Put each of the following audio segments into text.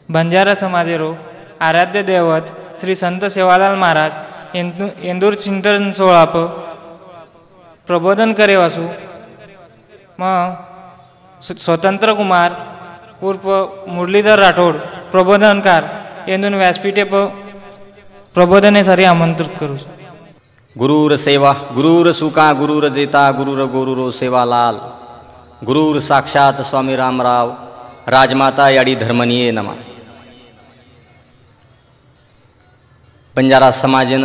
बंजारा समाजेरो आराध्य दैवत श्री संत सेवालाल महाराज इंदूर चिंतन सोळाप प्रबोधन करे वासू स्वतंत्र कुमार उर्फ मुरलीधर राठोड प्रबोधनकार येंदून व्यासपीठे प्रबोधनेसाठी आमंत्रित करू. गुरुर सेवा गुरुर सुका गुरुर जेता गुरुर गोरुरो सेवालाल गुरुर साक्षात स्वामी रामराव राजमाता याडी धर्मनीये नमा. बंजारा समाजन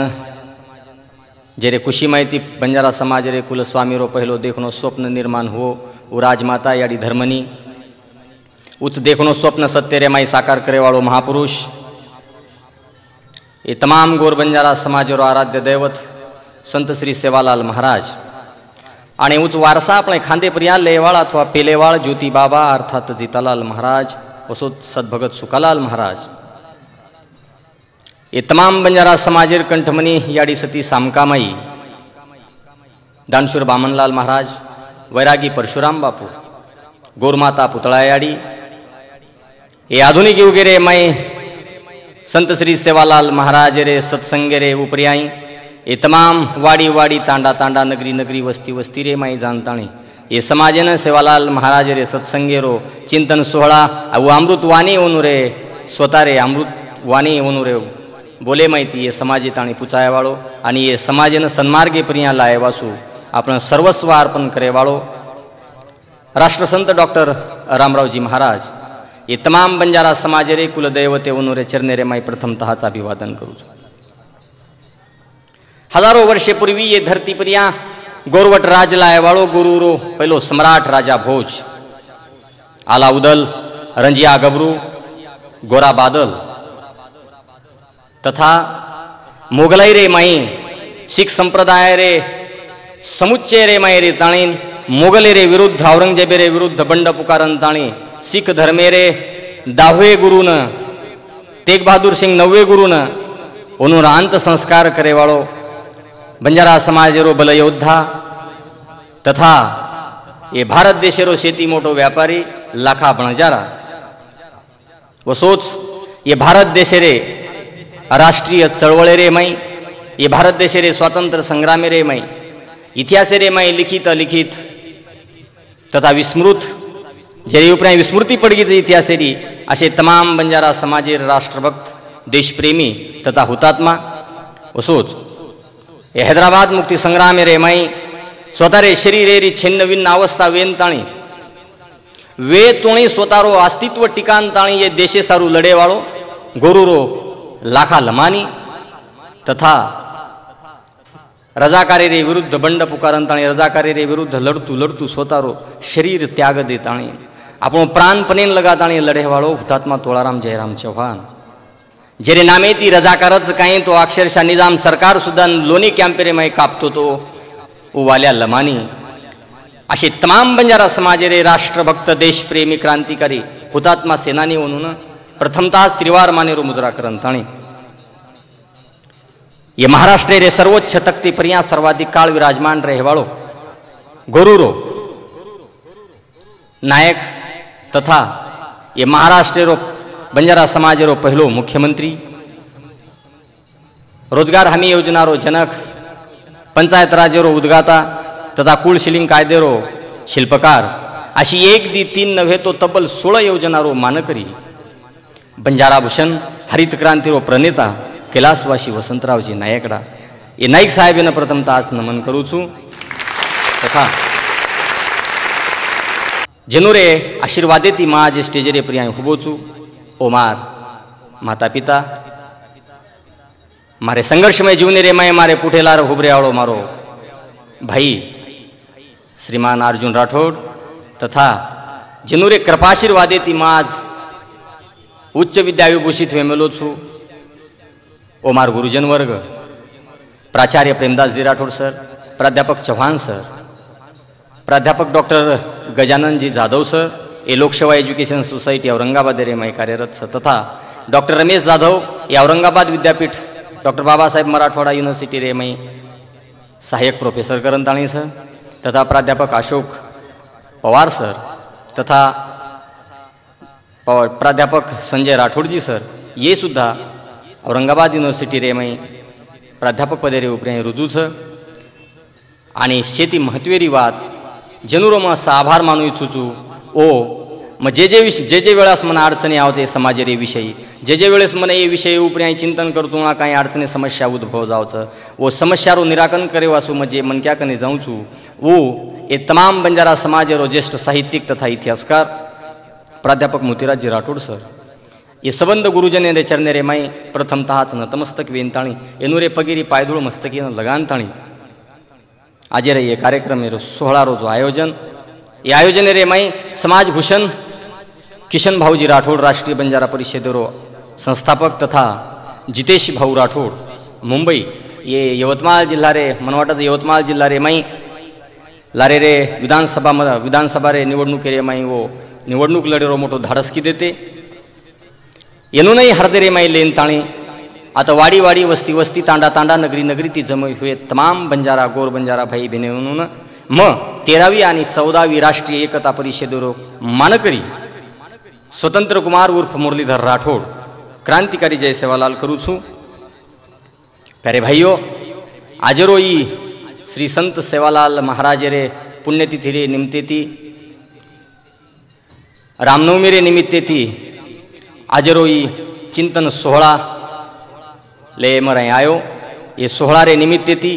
जेरे खुशी माहिती बंजारा समाज रे कुल स्वामी रो पहलो देखनो स्वप्न निर्माण हो वो राजमाता याडी धर्मनी उच देखनो स्वप्न सत्य रे माई साकार करे वालो महापुरुष ये तमाम गोर बंजारा समाज रो आराध्य दैवत संत श्री सेवालाल महाराज आणि उच वारसा अपने खांदे पर यहाँ लेवाड़ा अथवा पेलेवाड़ ज्योति बाबा अर्थात जीतालाल महाराज वसो सदभगत सुखालाल महाराज ये तमाम बंजारा समाजेर कंठमनी याडी सती सामकामाई दानशूर बामनलाल महाराज वैरागी परशुराम बापू गोरमाता पुतळा याडी ये आधुनिक युगे रे मैं संत श्री सेवालाल महाराज रे सत्संगे रे उपरियाई ये तमाम वाड़ी वाड़ी तांडा तांडा नगरी नगरी वस्ती वस्ती रे माई जानताणी ये समाजेन सेवालाल महाराज रे सत्संगे रो चिंतन सोहळा वो अमृत वाणी ओनु रे स्वतः रे अमृत वाणी ओनु रे बोले माहिती ये समाजे ताणी पुचाया वाळो आणि ये समाजेन सन्मार्गे पर्या लाय वासू आपण सर्वस्व अर्पण करे वाळो राष्ट्रसंत डॉक्टर रामरावजी महाराज ये तमाम बंजारा समाज रे कुलदैवते ओनुरे चरणे रे माई प्रथमतःच अभिवादन करू. हजारों वर्षे पूर्वी ये धरती पर यहाँ गोरवट राज लाए वालो गुरुरो पहलो सम्राट राजा भोज आला उदल रंजिया गबरू गोरा बादल तथा मोगलाई रे माई सिख संप्रदाय रे समुच्चय रे माई रे ताणीन मोगले रे विरुद्ध औरंगजेबे रे विरुद्ध बंड पुकारन ताणी सिख धर्मे रे 10वे गुरुन तेग बहादुर सिंह 9वे गुरुन ओनुर अंत संस्कार करे वालो बंजारा समाज रो बल योद्धा तथा ये भारत देश रो शेती मोटो व्यापारी लाखा बणजारा वो सोच ये भारत देश रे राष्ट्रीय चळवळे रे माई ये भारत देश रे स्वातंत्र्य संग्राम रे माई इतिहास रे माई लिखित अलिखित तथा विस्मृत जरी उपरांत विस्मृती पडगी इतिहास री असे तमाम बंजारा समाजेर राष्ट्रभक्त देशप्रेमी तथा हुतात्मा वसोच ये हैदराबाद मुक्ति संग्राम रे माई स्वतः रे शरीर री छिन्न भिन्न अवस्था वेन ताणी वे तोणी स्वतारो अस्तित्व टिकान ताणी ये देशे सारू लड़े वालो गोरुरो लाखा लमानी तथा रजाकारी रे विरुद्ध बंड पुकारन ताणी रजाकारी रे विरुद्ध लड़तू लड़तू स्वतारो शरीर त्याग दे ताणी आपणो प्राण पनेन लगा ताणी लड़े वालो हुतात्मा तोळाराम जयराम चौहान जेरे नामे ती रजाकारच काही तो अक्षरशः निजाम सरकार सुद्धा लोणी कॅम्पेरे माई कापतो तो वाल्या लमानी असे तमाम बंजारा समाज रे राष्ट्रभक्त देशप्रेमी क्रांतिकारी हुतात्मा सेनानी म्हणून प्रथमतः त्रिवार मानेरो मुजरा करन ताणी ये महाराष्ट्र रे सर्वोच्च तख्ती पर्या सर्वाधिक काळ विराजमान रहे वालो गोरुरो नायक तथा ये महाराष्ट्र रो बंजारा समाज रो पहलो मुख्यमंत्री रोजगार हमी योजना रो जनक पंचायत राज रो उद्गाता तथा कुळ शिलिंग कायदे रो शिल्पकार अशी 1 दी 3 नव्हे तो तब्बल 16 योजना रो मानकरी बंजारा भूषण हरित क्रांती रो प्रणेता कैलासवासी वसंतरावजी नायकडा ये नाईक साहेबने प्रथमतः आज नमन करू छू तथा जेनुरे आशीर्वादे ती माज स्टेज रे प्रिया हुबो छू ओमार माता पिता मारे संघर्षमय जीवने रे मैं मारे पुठेलार हुबरे आवड़ो मारो भाई श्रीमान अर्जुन राठौड़ तथा जिनुरे कृपाशीर्वादे ती माज उच्च विद्या विभूषित वेमेलो छू ओमार गुरुजन वर्ग प्राचार्य प्रेमदास जी राठौड़ सर प्राध्यापक चौहान सर प्राध्यापक डॉक्टर गजानन जी जाधव सर ये लोकसेवा एजुकेशन सोसाइटी औरंगाबाद रे मैं कार्यरत सर तथा डॉक्टर रमेश जाधव ये औरंगाबाद विद्यापीठ डॉक्टर बाबा साहेब मराठवाड़ा यूनिवर्सिटी रे मैं सहायक प्रोफेसर करंताणी सर तथा प्राध्यापक अशोक पवार सर तथा प्राध्यापक संजय राठोडजी सर ये सुद्धा औरंगाबाद युनिवर्सिटी रे माई प्राध्यापक पदे रे उपरे रुजू छ आणि शेती महत्वेरी बात जनुरो मग आभार मानू इच्छुचू ओ मग जे वेळेस मला अडचणी आवते समाजारे विषयी जे वेळेस मला ये विषय उपरे चिंतन करतो ना काही अडचणी समस्या उद्भव जावचं वो समस्यारो निराकरण करे वासू मजे मन क्या कने जाऊँ छू वो ये तमाम बंजारा समाज रो ज्येष्ठ साहित्यिक तथा इतिहासकार प्राध्यापक मोतीराजी राठोड सर ये संबंध गुरुजने रे चरणे रे माई प्रथमतःच नतमस्तक वेंताणी एनुरे पगिरी पायदुळ मस्तकी लगानताणी आज रे ये कार्यक्रम रो 16 रो जो आयोजन ये आयोजन रे माई समाज भूषण किशन भाऊजी राठोड राष्ट्रीय बंजारा परिषद रो संस्थापक तथा जितेश भाऊ राठोड मुंबई ये यवतमाळ जिल्हा रे मन वाटत यवतमाळ जिल्हा रे माई लारे रे विधानसभा रे निवडणूक रे माई वो निवडणूक लढेरो मोठो धाडसकी देते येनूनही हरदे रे माई लेन ताणी आता वाडी वाडी वस्ती वस्ती तांडा तांडा नगरी नगरी ती जमा हुए तमाम बंजारा गोर बंजारा भाई बहिणी म्हणून मग 13वी आणि 14वी राष्ट्रीय एकता परिषदेरो मानकरी स्वतंत्र कुमार उर्फ मुरलीधर राठोड क्रांतिकारी जय सेवालाल करू छू प्यारे भाइयों आजरो ई श्री संत सेवालाल महाराज रे पुण्यतिथि रे निमित्तेती रामनवमी रे निमित्तेती आजरो ई चिंतन 16 ले मराई आयो ये 16 रे निमित्तेती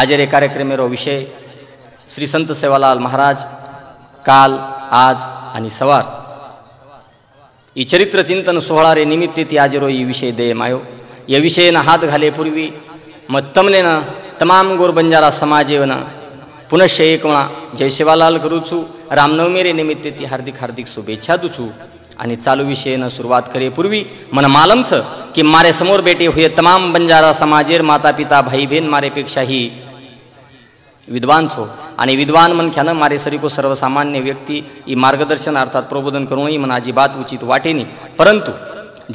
आज रे कार्यक्रम रो विषय श्री संत सेवालाल महाराज काल आज आणि सवार ई चरित्र चिंतन 16 रे निमित्तेती आज रो ई विषय दे मायो ये विषय न हात घाले पूर्वी मग तमने न तमाम गोर बंजारा समाजे न पुनश्च एक वणा जय सेवालाल करू छू रामनवमी रे निमित्तेती हार्दिक हार्दिक शुभेच्छा दू छू आणि चालू विषयनं सुरुवात करे पूर्वी मन मालम छ कि मारे समोर बेटे हुए तमाम बंजारा समाजेर माता पिता भाई बहन मारेपेक्षाही विद्वान छो आणि विद्वान मनख्यानं मारे सरीको सर्वसामान्य व्यक्ती ई मार्गदर्शन अर्थात प्रबोधन करूनही मन अजिबात उचित वाटेनी परंतु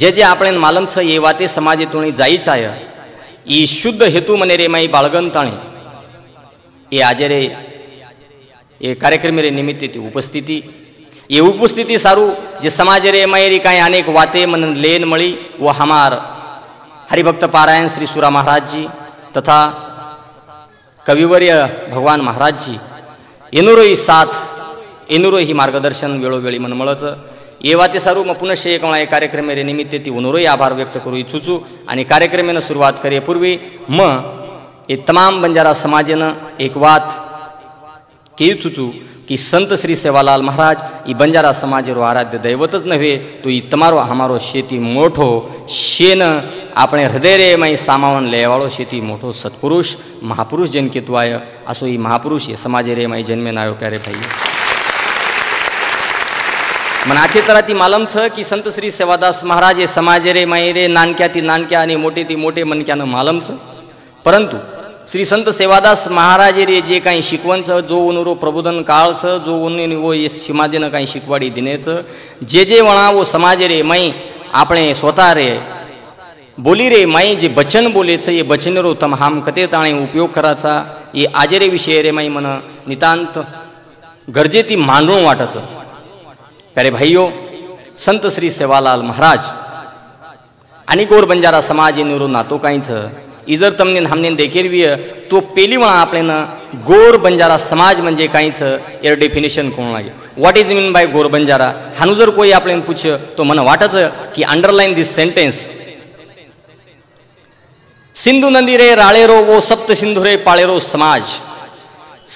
जे आपण मालम छ ये वाते समाजेतून जाईच आहे ई शुद्ध हेतू मने रे माई बाळगंताणे ये आज रे ये कार्यक्रम रे निमित्त ती उपस्थिती ये उपस्थिति सारू जे समाज रे मायरी काई अनेक वाते मन लेन मळी व हमार हरिभक्त पारायण श्री सुरा महाराज जी तथा कविवर्य भगवान महाराज जी एनुरोही साथ एनुरोही मार्गदर्शन वेळोवेळी मन मळच ये वाते सारू मग पुनश्च एक कार्यक्रम रे निमित्त ती उनुरोही आभार व्यक्त करू इच्छुचू आणि कार्यक्रमेनं सुरुवात करे पूर्वी ये तमाम बंजारा समाजेनं एक वात के इच्छुचू कि संत श्री सेवालाल महाराज ई बंजारा समाज रो आराध्य दैवतच नव्हे तो ई तमारो हमारो शेती मोठो शेन આપણે હૃદય રે માં સામાવન લેવાળો શેતી મોટો સત્પુરુષ મહાપુરુષ જન કેતુઆય આસો ઈ મહાપુરુષ એ સમાજે રે માં જન્મે નાયો પ્યારે ભાઈ मन आचे तराती मालम छ की संत श्री सेवादास महाराज ए समाजे रे माई रे नानक्याती नानक्या आणि मोठे ती मोठे मनक्यानं मालम छ परंतु श्री संत सेवादास महाराज रे जे काही शिकवणचं जो उनुरो प्रबोधन काळचं जो उन्नी वो ये समाजेनं काही शिकवाडी दिनेचं जे वणा वो समाज रे माई આપણે स्वतः रे बोली रे माई जे बचन बोलेचं ये बचन रो तम हम कते ताणे उपयोग करायचा ये आजरे विषय रे माई मन नितांत गरजेती मांडून वाटायचं प्यारे भाइयों संत श्री सेवालाल महाराज आणि गोर बंजारा समाज नुरो नातो काहीच इजर तमने हमने देखेरवी तो पेली वणा आपल्यानं गोर बंजारा समाज म्हणजे काहीच एर डेफिनेशन कोण लागे व्हॉट इज मीन बाय गोर बंजारा हानू जर कोई आपल्यानं पूछ तो मन वाटच की अंडरलाइन दिस सेंटेन्स सिंधु नदी रे राळेरो वो सप्त सिंधु रे पाळेरो समाज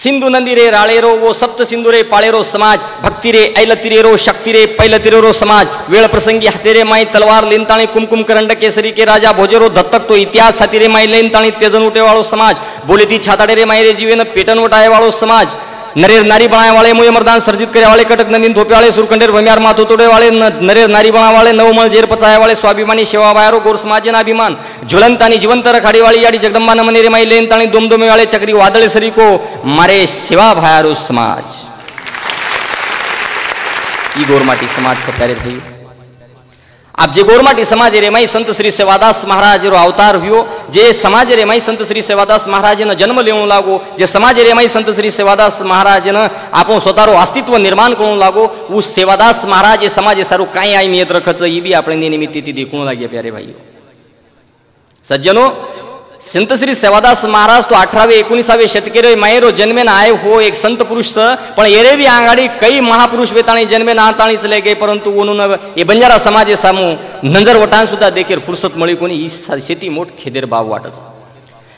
सिंधु नदी रे राळेरो वो सप्त सिंधु रे पाळेरो समाज भक्ति रे ऐलतिरेरो शक्ति रे पैलतिरेरो समाज वेळ प्रसंगी हातेरे माई तलवार लेनताणी कुमकुम करंड केसरी के राजा भोजेरो दत्तक तो इतिहास हातीरे माई लेनताणी तेजन उठे वाळो समाज बोले ती छाताडे रे माई रे जीवेन पेटन उठाए वाळो समाज नरेर नारी बनाए वाले मुए मर्दान सर्जित करे वाले कटक नंदीन धोपे वाले सुरकंडेर भम्यार माथो तोड़े वाले नरेर नारी बनाए वाले नवमल जेर पचाए वाले स्वाभिमानी सेवा बायारो गोर समाजेना अभिमान ज्वलंतानी जीवंत रखाड़ी वाली याडी जगदंबा नमने रे माई लेनताणी दोमदोमे वाले चक्री वादळे सरी को मारे सेवा भायारो समाज ई गोरमाटी समाज से प्यारे भाई आप जे गोरमाटी समाज रे माई संत श्री सेवादास महाराज रो अवतार हुयो, जे समाज रे माई संत श्री सेवादास महाराज ने जन्म लेवू लागो, जे समाज रे माई संत श्री सेवादास महाराज ने आपो स्वतारो अस्तित्व निर्माण करू लागो, उस सेवादास महाराज समाज सारू काई अहमियत रखच ई भी आपणे निमित्त देखू लागे। प्यारे भाईओ सज्जनो, संत श्री सेवादास महाराज तो 18वे 19वे शतके मायरो जन्मेन आए हो एक संत पुरुष पण एरे भी आंगाड़ी कई महापुरुष वेताणी जन्मेन आताणी चले गए, परंतु उन्होंने ये बंजारा समाज सामू नंजर वटान सुद्धा देखील फुरसत मळी कोणी ही शेती मोठ खेदेर बाब वाटच।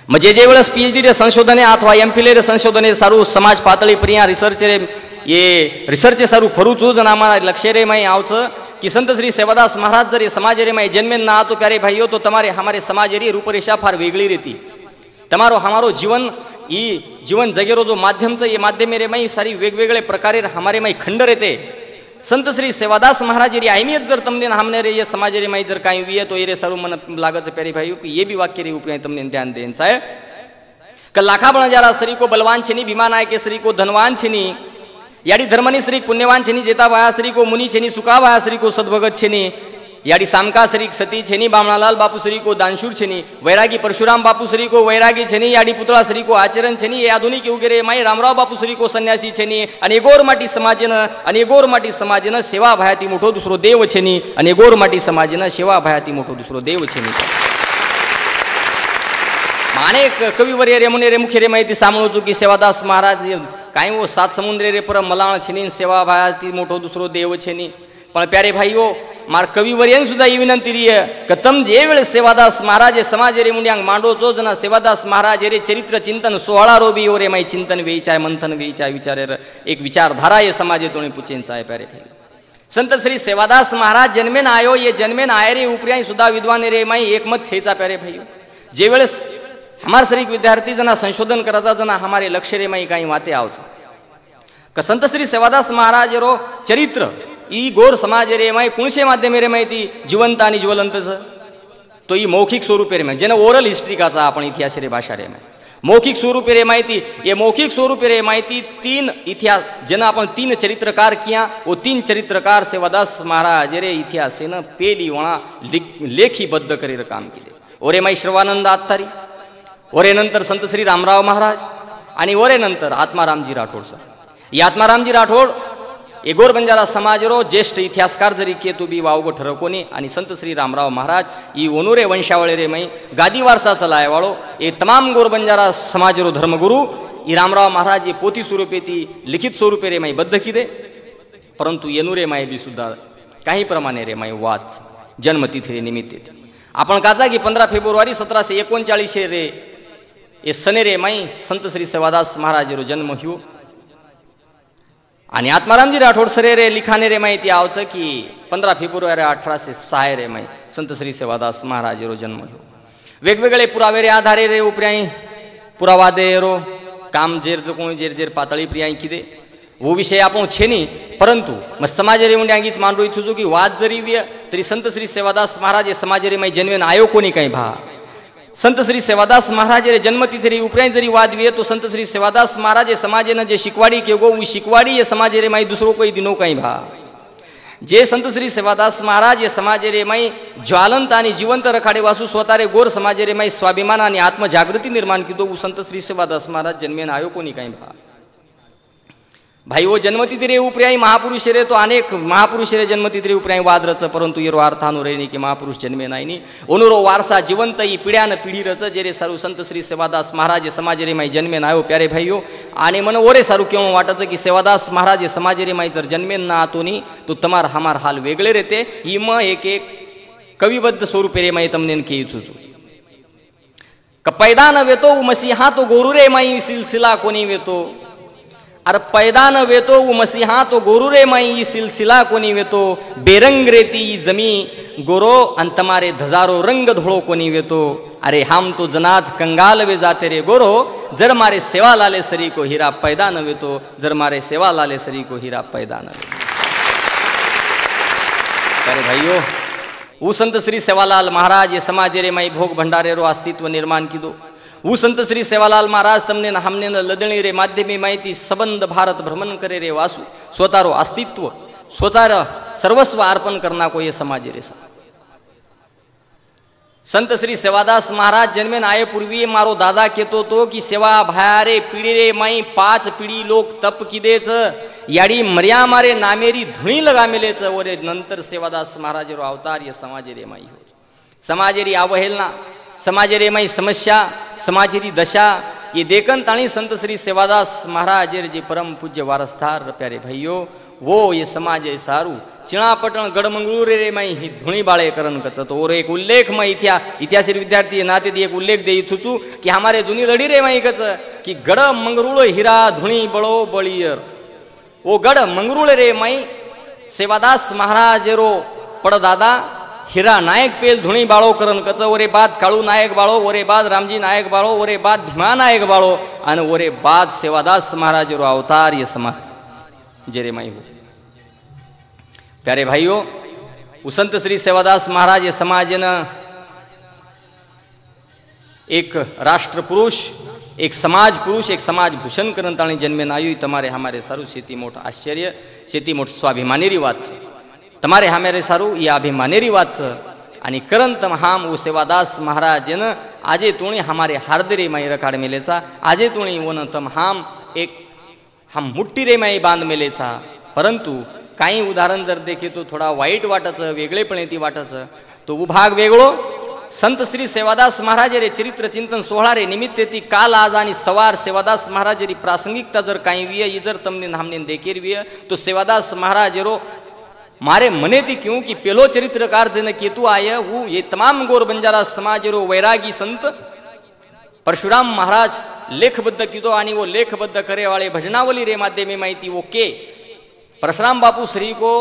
मग जे वेळेस PhD रे संशोधने अथवा MPhil रे संशोधने सारू समाज पातळी पर्या रिसर्च रे ये रिसर्च सारू फरूचो जना हमारा लक्ष्य रे माई आवच कि संत श्री सेवादास महाराज जर ये समाज रे माई जन्मेन ना तो प्यारे भाइयों तो तुम्हारे हमारे समाज री रूपरेषा फार वेगळी रहती। तमारो हमारो जीवन ई जीवन जगेरो जो माध्यम ये माध्यम रे माई सारी वेगवेगळे प्रकारे हमारे माई खंड रहते। संत श्री सेवादास महाराज री अहमियत जर तमने हमने रे ये समाज रे माई जर काई हुई है तो ये सारू मन लागत प्यारे भाइयों कि ये भी वाक्य रे ऊपर तमने ध्यान देन साहेब क लाखा बणजारा श्री को बलवान छनी, भीमा नायक श्री को धनवान छनी, याडी धर्मनी श्री पुण्यवान छनी, जेता भाया श्री को मुनि छनी, सुका भाया श्री को सद्भगत छनी, याडी सामका श्री सती छनी, बामणालाल बापू श्री को दानशूर छनी, वैरागी परशुराम बापू श्री को वैरागी छनी, याडी पुतळा श्री को आचरण छनी, ये आधुनिक युगे माई रामराव बापू श्री को संन्यासी छनी, आणि गोरमाटी समाजन सेवा भयाती मोठो दुसरो देव छनी, आणि गोरमाटी समाजन सेवा भयाती मोठो दुसरो देव छनी। अनेक कविवर्य रे मुने रे मुखे रे माहिती सामळो चुकी सेवादास महाराज काई वो 7 समुद्रे रे पर मलाण छेनी, सेवा भयाती मोठो दुसरो देव छेनी। पण प्यारे भाईओ मार कविवर्यन सुद्धा ही विनंती रही है कि तम जे वेळे सेवादास महाराज समाज रे मुंड्यांग मांडो जो जना सेवादास महाराज रे चरित्र चिंतन 16 रोबी ओरे माई चिंतन वेईचाय मंथन वेईचाय विचारे एक विचारधारा ये समाजे तोणी पुचेंचा आहे। प्यारे भाई संत श्री सेवादास महाराज जन्मेन आयो, ये जन्मेन आय रे उपरियाई सुद्धा विद्वान रे माई एकमत छेचा। प्यारे भाईओ जे वेळेस हमारे श्री विद्यार्थी जना संशोधन कराचा जना हमारे लक्ष्य रे माई कहीं वाते आवच का संत श्री सेवादास महाराज रो चरित्र ई गोर समाज रे माई कुणशे माध्यम रे माहिती जिवंत आणि ज्वलंत तो ई मौखिक स्वरूप रे माई जेना ओरल हिस्ट्री काचा आपण इतिहास रे भाषा रे माई मौखिक स्वरूप रे माहिती ये मौखिक स्वरूप रे माहिती 3 इतिहास जेना आपण 3 चरित्रकार किया वो 3 चरित्रकार सेवादास महाराज रे इतिहास से न पेली वणा लेखीबद्ध करी काम केले। ओरे माई श्रवानंद आत्तारी, ओरे नंतर संत श्री रामराव महाराज आणि ओरे नंतर आत्मारामजी राठोड सर। ये आत्मारामजी राठोड ये गोर बंजारा समाज रो ज्येष्ठ इतिहासकार जरी केतु बी वावगो ठरकोनी आणि संत श्री रामराव महाराज ई ओनुरे वंशावळे रे मई गादी वारसा चलाय वाळो ये तमाम गोर बंजारा समाज रो धर्मगुरु ई रामराव महाराज ये पोथी स्वरूपे ती लिखित स्वरूपे रे मई बद्ध किदे, परंतु येनुरे माई बी सुद्धा काही प्रमाणे रे मई वाद जन्मतिथी रे निमित्त आपण काचा की 15 फेब्रुवारी 1739 रे ये सनेरे माई संत श्री सेवादास महाराज रो जन्म हुयो आणि आत्मारामजी राठोड सरे रे लिखाने रे माहिती आवच की 15 फेब्रुवारी 1806 रे माई संत श्री सेवादास महाराज रो जन्म हुयो। वेगवेगळे पुरावे रे आधारे रे उपराई पुरावा दे रो काम जेर जो कोणी जेर जेर पातळी प्रियाई किदे वो विषय आपण छेनी, परंतु मग समाज रे मुंड्यांगीच मानरो इच्छुचो की वाद जरी विय तरी संत श्री सेवादास महाराज समाज रे माई जन्मेन आयो कोणी काही भा संत श्री सेवादास महाराज रे जन्मतिथि रे उपराई जरी वाद विय तो संत श्री सेवादास महाराज समाज ने जे शिकवाड़ी के गो वो शिकवाड़ी ये समाज रे माई दूसरो कोई दिनो काही भा जे संत श्री सेवादास महाराज ये समाज रे माई ज्वालंत आणि जिवंत रखाडे वासू स्वतः रे गोर समाज रे माई स्वाभिमान आणि आत्मजागृती निर्माण किदो वो संत श्री सेवादास महाराज जन्मेन आयो कोणी काही भा भाई वो जन्मतिथि रे उपराई महापुरुष रे तो अनेक महापुरुष रे जन्मतिथि रे उपराई वाद रच, परंतु येरो अर्थानु रेनी कि महापुरुष जन्मे नाईनी ओनुरो वारसा जीवंत ई पिढ्यान पिढी रच जेरे सारू संत श्री सेवादास महाराज समाज रे माई जन्मेन आयो। प्यारे भाईओ आणि मन ओरे सारू केवं वाटच की सेवादास महाराज समाज रे माई जर जन्मेन ना आतोनी तो तमार हमार हाल वेगळे रहते। ई म एक एक कविबद्ध स्वरूप रे माई तमने के इचुचु क पैदा न वेतो मसीहा तो गोरु रे माई सिलसिला कोणी वेतो, अरे पैदा न वेतो वो मसीहा तो गोरु रे माई सिलसिला कोणी वेतो, बेरंग रेती जमी गोरो अन तमारे धजारो रंग धोळो कोणी वेतो, अरे हम तो जनाज कंगाल वे जाते रे गोरो जर मारे सेवा लाले सरी को हीरा पैदा न वेतो, जर मारे सेवा लाले सरी को हीरा पैदा न वेतो। अरे भाइयों वो संत श्री सेवालाल महाराज ये समाज रे माई भोग भंडारे रो अस्तित्व निर्माण की दो वो संत श्री सेवालाल महाराज तमने न हमने न लदणी रे माध्यमे माहिती सबंध भारत भ्रमण करे रे वासु स्वतः रो अस्तित्व स्वतः सर्वस्व अर्पण करना को ये समाज रे सा संत श्री सेवादास महाराज जन्मेन आये पूर्वी मारो दादा कहतो तो की सेवा भायारे पिढी रे माई 5 पिढी लोक तप किदेच याडी मर्या मारे नामेरी धुणी लगा मिलेच ओरे नंतर सेवादास महाराज रो अवतार ये समाजे रे माई हो समाजेरी अवहेलना समाजे माई समस्या समाजेरी दशा ये देखन ताणी संत श्री सेवादास महाराज जी परम पूज्य वारसदार प्यारे भाइयों वो ये समाज है सारू चिणापटण गढ़मंगलूर रे माई ही धुणी बाळे करण कच तो और एक उल्लेख में इतिहास विद्यार्थी नाते दी एक उल्लेख दे थुचू कि हमारे जुनी लड़ी रे माई कच कि गढ़ मंगरूळ हिरा धुणी बळो बळियर वो गढ़ मंगरूळ रे माई सेवादास महाराज रो पड़दादा हीरा नायक पेल धुणी बाळो करण कच ओरे बाद काळू नायक बाळो ओरे बाद रामजी नायक बाळो ओरे बाद भीमा नायक बाळो आणि ओरे बाद सेवादास महाराज रो अवतार ये समाज जेरे माई हो प्यारे भाइयों संत श्री सेवादास महाराज ये समाज न एक राष्ट्र पुरुष एक समाज पुरुष एक समाज भूषण करण ताणी जन्मे आयु तमारे हमारे सारू शेती मोठ आश्चर्य शेती मोठ स्वाभिमानेरी वात तमारे हमारे सारू ये अभिमानेरी वात आणि करण तम हम वो सेवादास महाराज न आजे तुणी हमारे हार्दरे माई रखाड़ मिलेसा आजे तुणी वो न तम हम एक हम मुट्टी रे माई बांध मेलेचा परंतु काही उदाहरण जर देखे तो थोडा वाईट वाटायचं वेगळेपणे ती वाटायचं तो विभाग वेगळो संत श्री सेवादास महाराज रे चरित्र चिंतन 16 रे निमित्त ती काल आज आणि सवार सेवादास महाराज री प्रासंगिकता जर काही विय इजर तमने हमने देखेर विय तो सेवादास महाराज रो मारे मने थी क्यों कि पेलो चरित्रकार जन केतु आय वो ये तमाम गोर बंजारा समाज रो वैरागी संत परशुराम महाराज लेखबद्ध किदो आणि वो लेखबद्ध करे वाले भजनावली रे माध्यमे माहिती वो के परशुराम बापू श्री को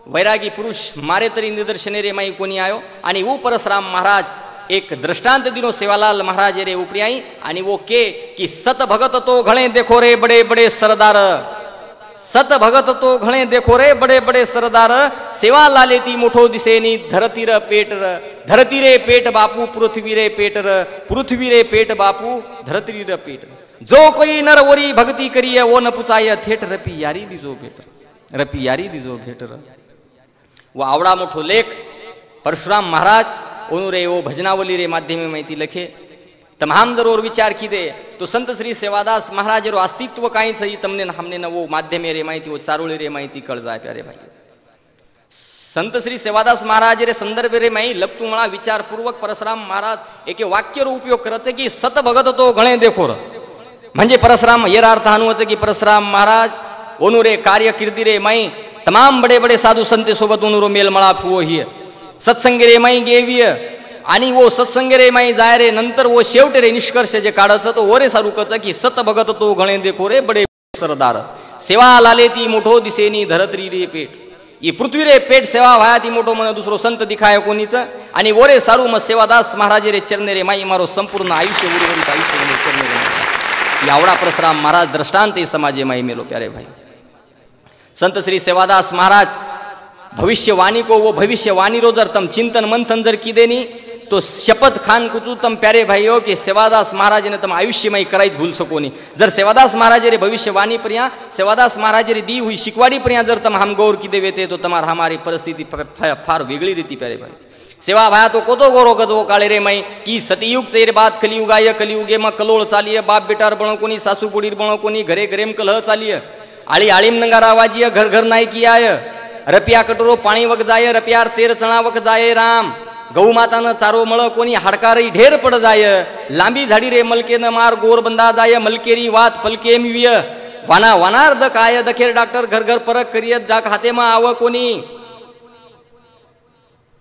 वैरागी पुरुष मारे तरी निदर्शने रे माई कोणी आयो आणि वो परशुराम महाराज एक दृष्टांत दिनो सेवालाल महाराज रे उपरी आई आणि वो के कि सत भगत तो घणे देखो रे बड़े बड़े सरदार सत भगत तो घणे देखो रे बड़े बड़े सरदार सेवा लालेती मोठो दिसेनी धरती रे पेट बापू पृथ्वी रे पेट बापू धरती रे पेट जो कोई नर ओरी भक्ति करिय वो न पुचाय थेट रपी यारी दिजो भेट वो आवड़ा मोठो लेख परशुराम महाराज ओनुरे वो भजनावली रे माध्यमे माहिती लखे तमाम जरूर विचार की दे तो संत श्री सेवादास महाराज रो अस्तित्व काई सही तमने हमने न वो माध्यमे रे माहिती वो चारोळी रे माहिती कळ जाय प्यारे भाई संत श्री सेवादास महाराज रे संदर्भ रे माही लपतू मला विचार पूर्वक परशुराम महाराज एके वाक्य रो उपयोग करते की सत भगत तो घणे देखोर म्हणजे परशुराम येरा अर्थ हानुवचे की परशुराम महाराज ओनुरे कार्य कीर्ती रे माई तमाम बड़े बड़े साधु संते सोबत ओनुरो मेल मळाप हुओ हिय सत्संग रे माई गेविय आणि वो सत्संग रे माई जाय रे नंतर वो शेवटे रे निष्कर्ष जे काढत तो ओरे सारू कच की सत भगत तो घणे देखो रे बड़े सरदार सेवा लालेती मोठो दिसेनी धरत्री रे पेट ये पृथ्वी रे पेट सेवा भायाती मोठो मन दुसरो संत दिखाय कोणीच आणि ओरे सारू म सेवादास महाराज रे चरणे रे माई मारो संपूर्ण आयुष्य उर्वरित आयुष्य चरणे रे यावडा परशुराम महाराज दृष्टांत समाजे माई मेलो प्यारे भाई संत श्री सेवादास महाराज भविष्यवाणी को वो भविष्यवाणी रो जर तम चिंतन मंथन जर की देनी तो शपथ खान कुचू तम प्यारे भाइयों के सेवादास महाराज ने तम आयुष्य में कराई भूल सको नहीं जर सेवादास महाराज रे भविष्यवाणी पर्या सेवादास महाराज रे दी हुई शिकवाड़ी पर्या जर तम हम गौर की देवे थे तो तमार हमारी परिस्थिति फार वेगळी रीती प्यारे भाई सेवा भाया तो कोतो गोरो गजो काळे रे मई की सतयुग से रे बात कलियुग आय कलियुगे में कलोळ चालिय बाप बेटार बणो कोनी सासू बुडीर बणो कोनी घरे घरेम कलह चालिय आळी आळीम नंगार आवाजिय घर घर नाई की आय रपिया कटोरो पाणी वग जाय रपियार तेर चणा वग जाय राम गौ माता न चारो मळ कोणी हाडकारी ढेर पड जाय लांबी झाडी रे मलके न मार गोर बंदा जाय मलकेरी वात फलकेम विय वाना वानार द काय दखेर डॉक्टर घर घर परक करिय दाख हाते मा आव कोणी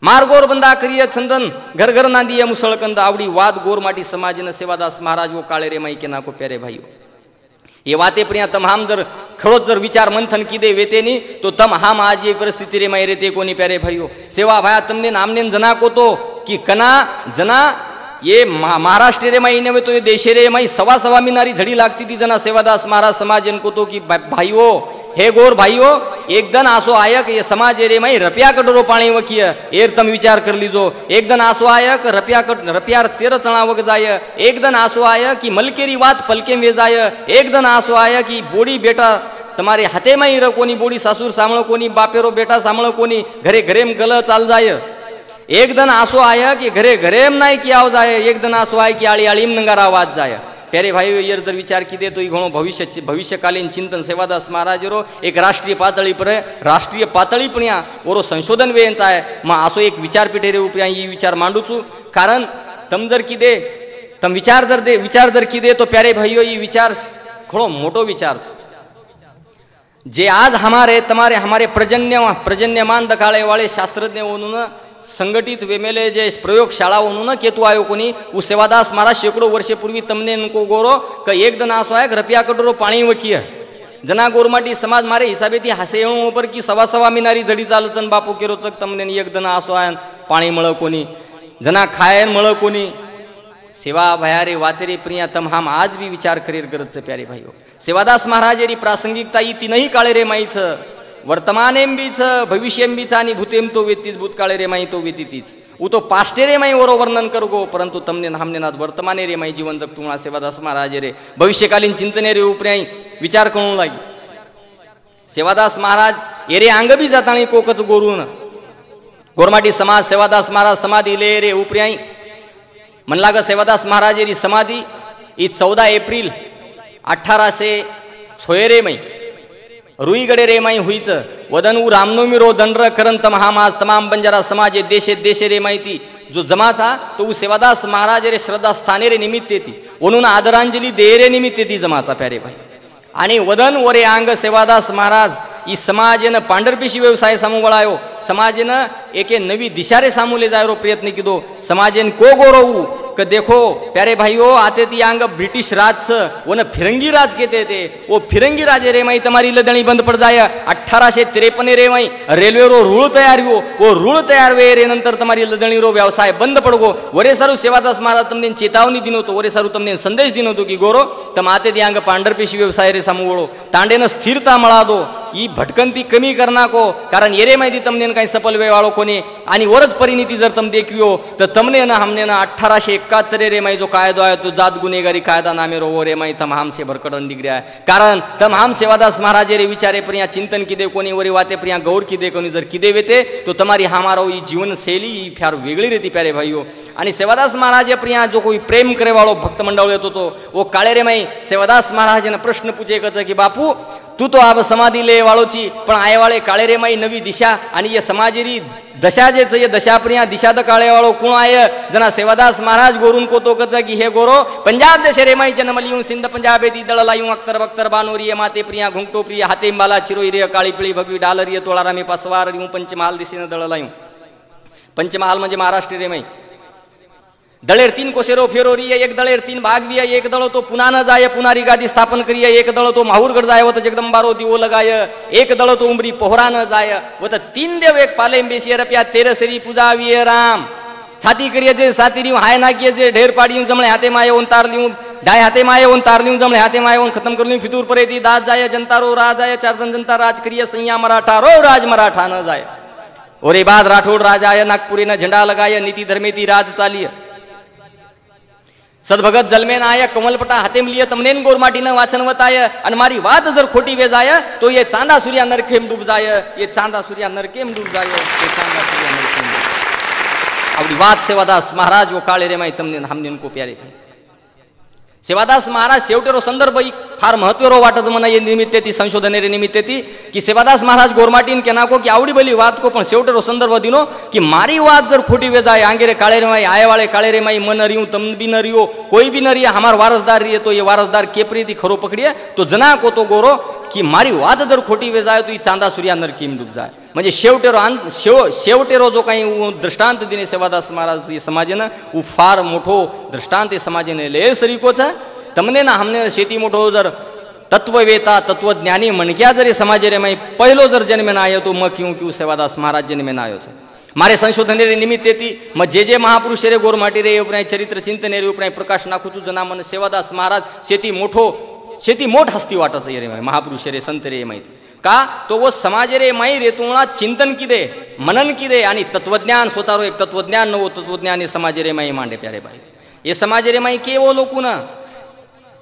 मार गोर बंदा करिय संदन घर घर नांदिय मुसळकंद आवडी वाद गोर माटी समाजन सेवादास महाराज वो काळे रे माई के नाको प्यारे भाइयों ये वाते प्रिया तम हम जर खरोच जर विचार मंथन की दे वेते नी तो तम हम आज ये परिस्थिति रे माई रेते कोनी प्यारे भाइयों सेवा भाया तमने नामने जना को तो कि कना जना ये महाराष्ट्र रे माई ने तो ये देशे रे माई सवा मिनारी झड़ी लागती थी जना सेवादास महाराज समाज इनको तो कि भाइयों हे गोर भाइयों एक दिन आसो आयक ये समाज रे माई रपिया कटोरो पाणी वकिय एर तम विचार कर लीजो एक दिन आसो आयक रपियार 13 चणा वग जाय एक दिन आसो आय की मलकेरी वात पलके वे जाय एक दिन आसो आय की बोडी बेटा तुम्हारे हाथे माई र कोनी बोडी सासूर सांभळ कोनी बापेरो बेटा सांभळ कोनी घरे घरेम गल चाल जाय एक दन आसो आय की घरे घरे नाही की आव जाय, एक दन आसो आय की आळी आळीम नंगारा आवाज जाय. प्यारे भाई यर जर विचार की दे तो घणो भविष्यकालीन चिंतन सेवादास महाराज रो एक राष्ट्रीय पातळी पर राष्ट्रीय पातळी पण या ओरो संशोधन वेयंचा आहे. मग असो एक विचारपीठे रे उपया ही विचार मांडूचू. कारण तम जर की दे तम विचार जर की दे तो प्यारे भाईयो ये विचार घणो मोटो विचार जे आज हमारे प्रजन्यमान दखाळे वाले शास्त्रज्ञ म्हणून संगठित वेमेले जे प्रयोगशाळा म्हणून केतु आयो कोणी उ सेवादास महाराज शेकडो वर्षे पूर्वी तमने उनको गोरो क एक दन आसो है रुपया कटोरो पाणी वकिय जना गोरमाटी समाज मारे हिसाबे ती हसे ऊपर की सवा मिनारी जडी चालतन बापू केरो तक तमने एक दन आसो है पाणी मळ कोणी जना खायन मळ कोणी सेवा भयारे वातेरे प्रिया तम हम आज भी विचार करीर गरज प्यारे भाईओ. सेवादास महाराज री प्रासंगिकता ही तीनही काळे रे माईच वर्तमानेम बीच भविष्यम बीच आणि भूतेम तो वेतीच भूतकाळे रे माई तो वेतीतीच उ तो पाष्टे रे माई ओरो वर्णन करगो. परंतु तमने हमने नाच वर्तमाने रे माई जीवन जग तुम्हाला सेवादास महाराज रे भविष्यकालीन चिंतने रे उपराई विचार करू लागी. सेवादास महाराज एरे अंग बी जाताणी कोकच गोरून गोरमाटी समाज सेवादास महाराज समाधी ले रे उपराई म्हणला ग सेवादास महाराज री समाधी ही 14 एप्रिल 1806 मई रुईगडे रे माई हुईच वदनू रामनवमी रो दंडर करन तम हम आज तमाम बंजारा समाज देशे रे माहिती जो जमा था तो सेवादास महाराज रे श्रद्धा स्थाने रे निमित्त थी म्हणून आदरांजली दे रे निमित्त थी जमाचा प्यारे भाई. आणि वदन वरे अंग सेवादास महाराज ई समाजेनं पांढरपेशी व्यवसाय सामू वळायो. समाजेनं एके नवी दिशा रे सामूले जायरो प्रयत्न किदो. समाजेन को गोरवू क देखो प्यारे भाईओ आते ती अंग ब्रिटिश राज वन फिरंगी राज कहते थे. वो फिरंगी राजे रे माई तुम्हारी लदणी बंद पड़ जाय. 1853 रे माई रेल्वे रो रूळ तयार हो. वो रूळ तयार वे रे नंतर तुम्हारी लदणी रो व्यवसाय बंद पडगो. वरे सारू सेवादास महाराज तमने चेतावनी दिनो तो वरे सारू तमने संदेश दिनो तो की गोरो तम आते ती अंग पांढरपेशी व्यवसाय रे सामू वळो. तांडेनं स्थिरता मळा दो. ही भटकंती कमी करना को कारण येरे माहिती तमने काही सफल वे वाळो कोणी आणि वरच परिणिती जर तम देखियो तर तमने ना हमने ना 1871 रे माई जो कायदो आहे तो जात गुन्हेगारी कायदा नामे रो रे माई तम हमसे भरकडन डिग्री आहे. कारण तम हम सेवादास महाराज रे विचारे प्रिया चिंतन की दे कोणी वरी वाते प्रिया गौर की दे कोणी जर की दे वेते तो तुम्हारी हमारो ही जीवन शैली फार वेगळी रहती प्यारे भाईओ. आणि सेवादास महाराज प्रिया जो कोई प्रेम करे वाळो भक्त मंडळ येतो तो वो काळे रे माई सेवादास महाराज ने प्रश्न पूछे कच की बापू तू तो अब समाधी ले वाळोची पण आय वाळे काळे रे माई नवी दिशा आणि ये समाजेरी दशा जेच ये दशा प्रिया दिशा द काळे वाळो कोण आय जना सेवादास महाराज गोरून को तो कच की हे गोरो पंजाब देश रे माई जन्म लियूं सिंध पंजाब ती दळ लायूं अख्तर बख्तर बानोरी माते प्रिया घुंगटो प्रिया हाते माला चिरोई रे काळी पिळी भगवी डालरी तोळारा मी पासवार रियूं पंचमहाल दिशेनं दळ लायूं. पंचमहाल म्हणजे महाराष्ट्र रे माई दळेर 3 कोसेरो फेरोरी एक दळेर 3 भाग भी एक दळ तो पुन्हा न जाय पुनारी गादी स्थापन करिय एक दळ तो माहूरगड जाय व जगदंबारो दिवो लगाय एक दळ तो उमरी पोहरा न जाय व 3 देव एक पाले बेसी रप्या 13 सरी पूजाविय राम छाती करिय जे साती रिव हाय ना किय जे ढेर पाडियूं जमळे हाते माये ओन तार लियूं डाय हाते माये ओन तार लियूं जमळे हाते माये ओन खत्म करलियूं फितूर परेती दास जाय जनतारो राज आय 4 जन जनता राज करिय सैया मराठा रो राज मराठा न जाय ओरे बाद राठौड़ राज आय नागपुरी न झंडा लगाय नीति धर्मेती राज चालिय सदभगत जलमेन आय कमलपटा हातेम लिय तमनेन गोरमाटीनं वाचन वताय आणि मारी वाद जर खोटी वे जाय तो ये चांदा सूर्या नरकेम डूब जाय ये चांदा सूर्या नरकेम डूब जाय ये चांदा सूर्या नरकेम आवडी वाद सेवादास महाराज वो काळे रे माई तमने हमने को प्यारे भाई. सेवादास महाराज शेवटेरो संदर्भ फार महत्वरो वाटत मना ये निमित्त ती संशोधने रे निमित्त ती की सेवादास महाराज गोरमाटीन के नाको की आवडी बली वाद को पण शेवटेरो संदर्भ दिनो की मारी वाद जर खोटी वे जाए आंगे रे काळे रे माई आय वाळे काळे रे माई मन रियो तम भी न रियो कोई भी न रिया हमार वारसदार रिये तो ये वारसदार केपरी ती खरो पकड़िए तो जना को तो गोरो की मारी वाद जर खोटी वे जाए तो ये चांदा सूर्या नरकीम डूब जाए. म्हणजे शेवटेरो जो काही दृष्टांत दिने सेवादास महाराज समाजेनं उ फार मोठो दृष्टांत समाजेने ले सरीकोच आहे. तमने ना हमने शेती मोठो जर तत्ववेता तत्वज्ञानी म्हणक्या जरी समाजे रे माई पहिलो जर जन्मे ना आयो तो मग क्यों सेवादास महाराज जन्मे ना आयो छे. मारे संशोधन रे निमित्त ती मग जे महापुरुष रे गोरमाटी रे उपराय चरित्र चिंतने रे उपराय प्रकाश नाखुचू जना मन सेवादास महाराज शेती मोठ हस्ती वाटच रे महापुरुष रे संत रे माहिती का तो वो समाज रे माई रे तुळा चिंतन किदे मनन किदे आणि तत्वज्ञान स्वतःरो एक तत्वज्ञान नवो तत्वज्ञान समाज रे माई मांडे प्यारे भाई. ये समाज रे माई के वो लोकू ना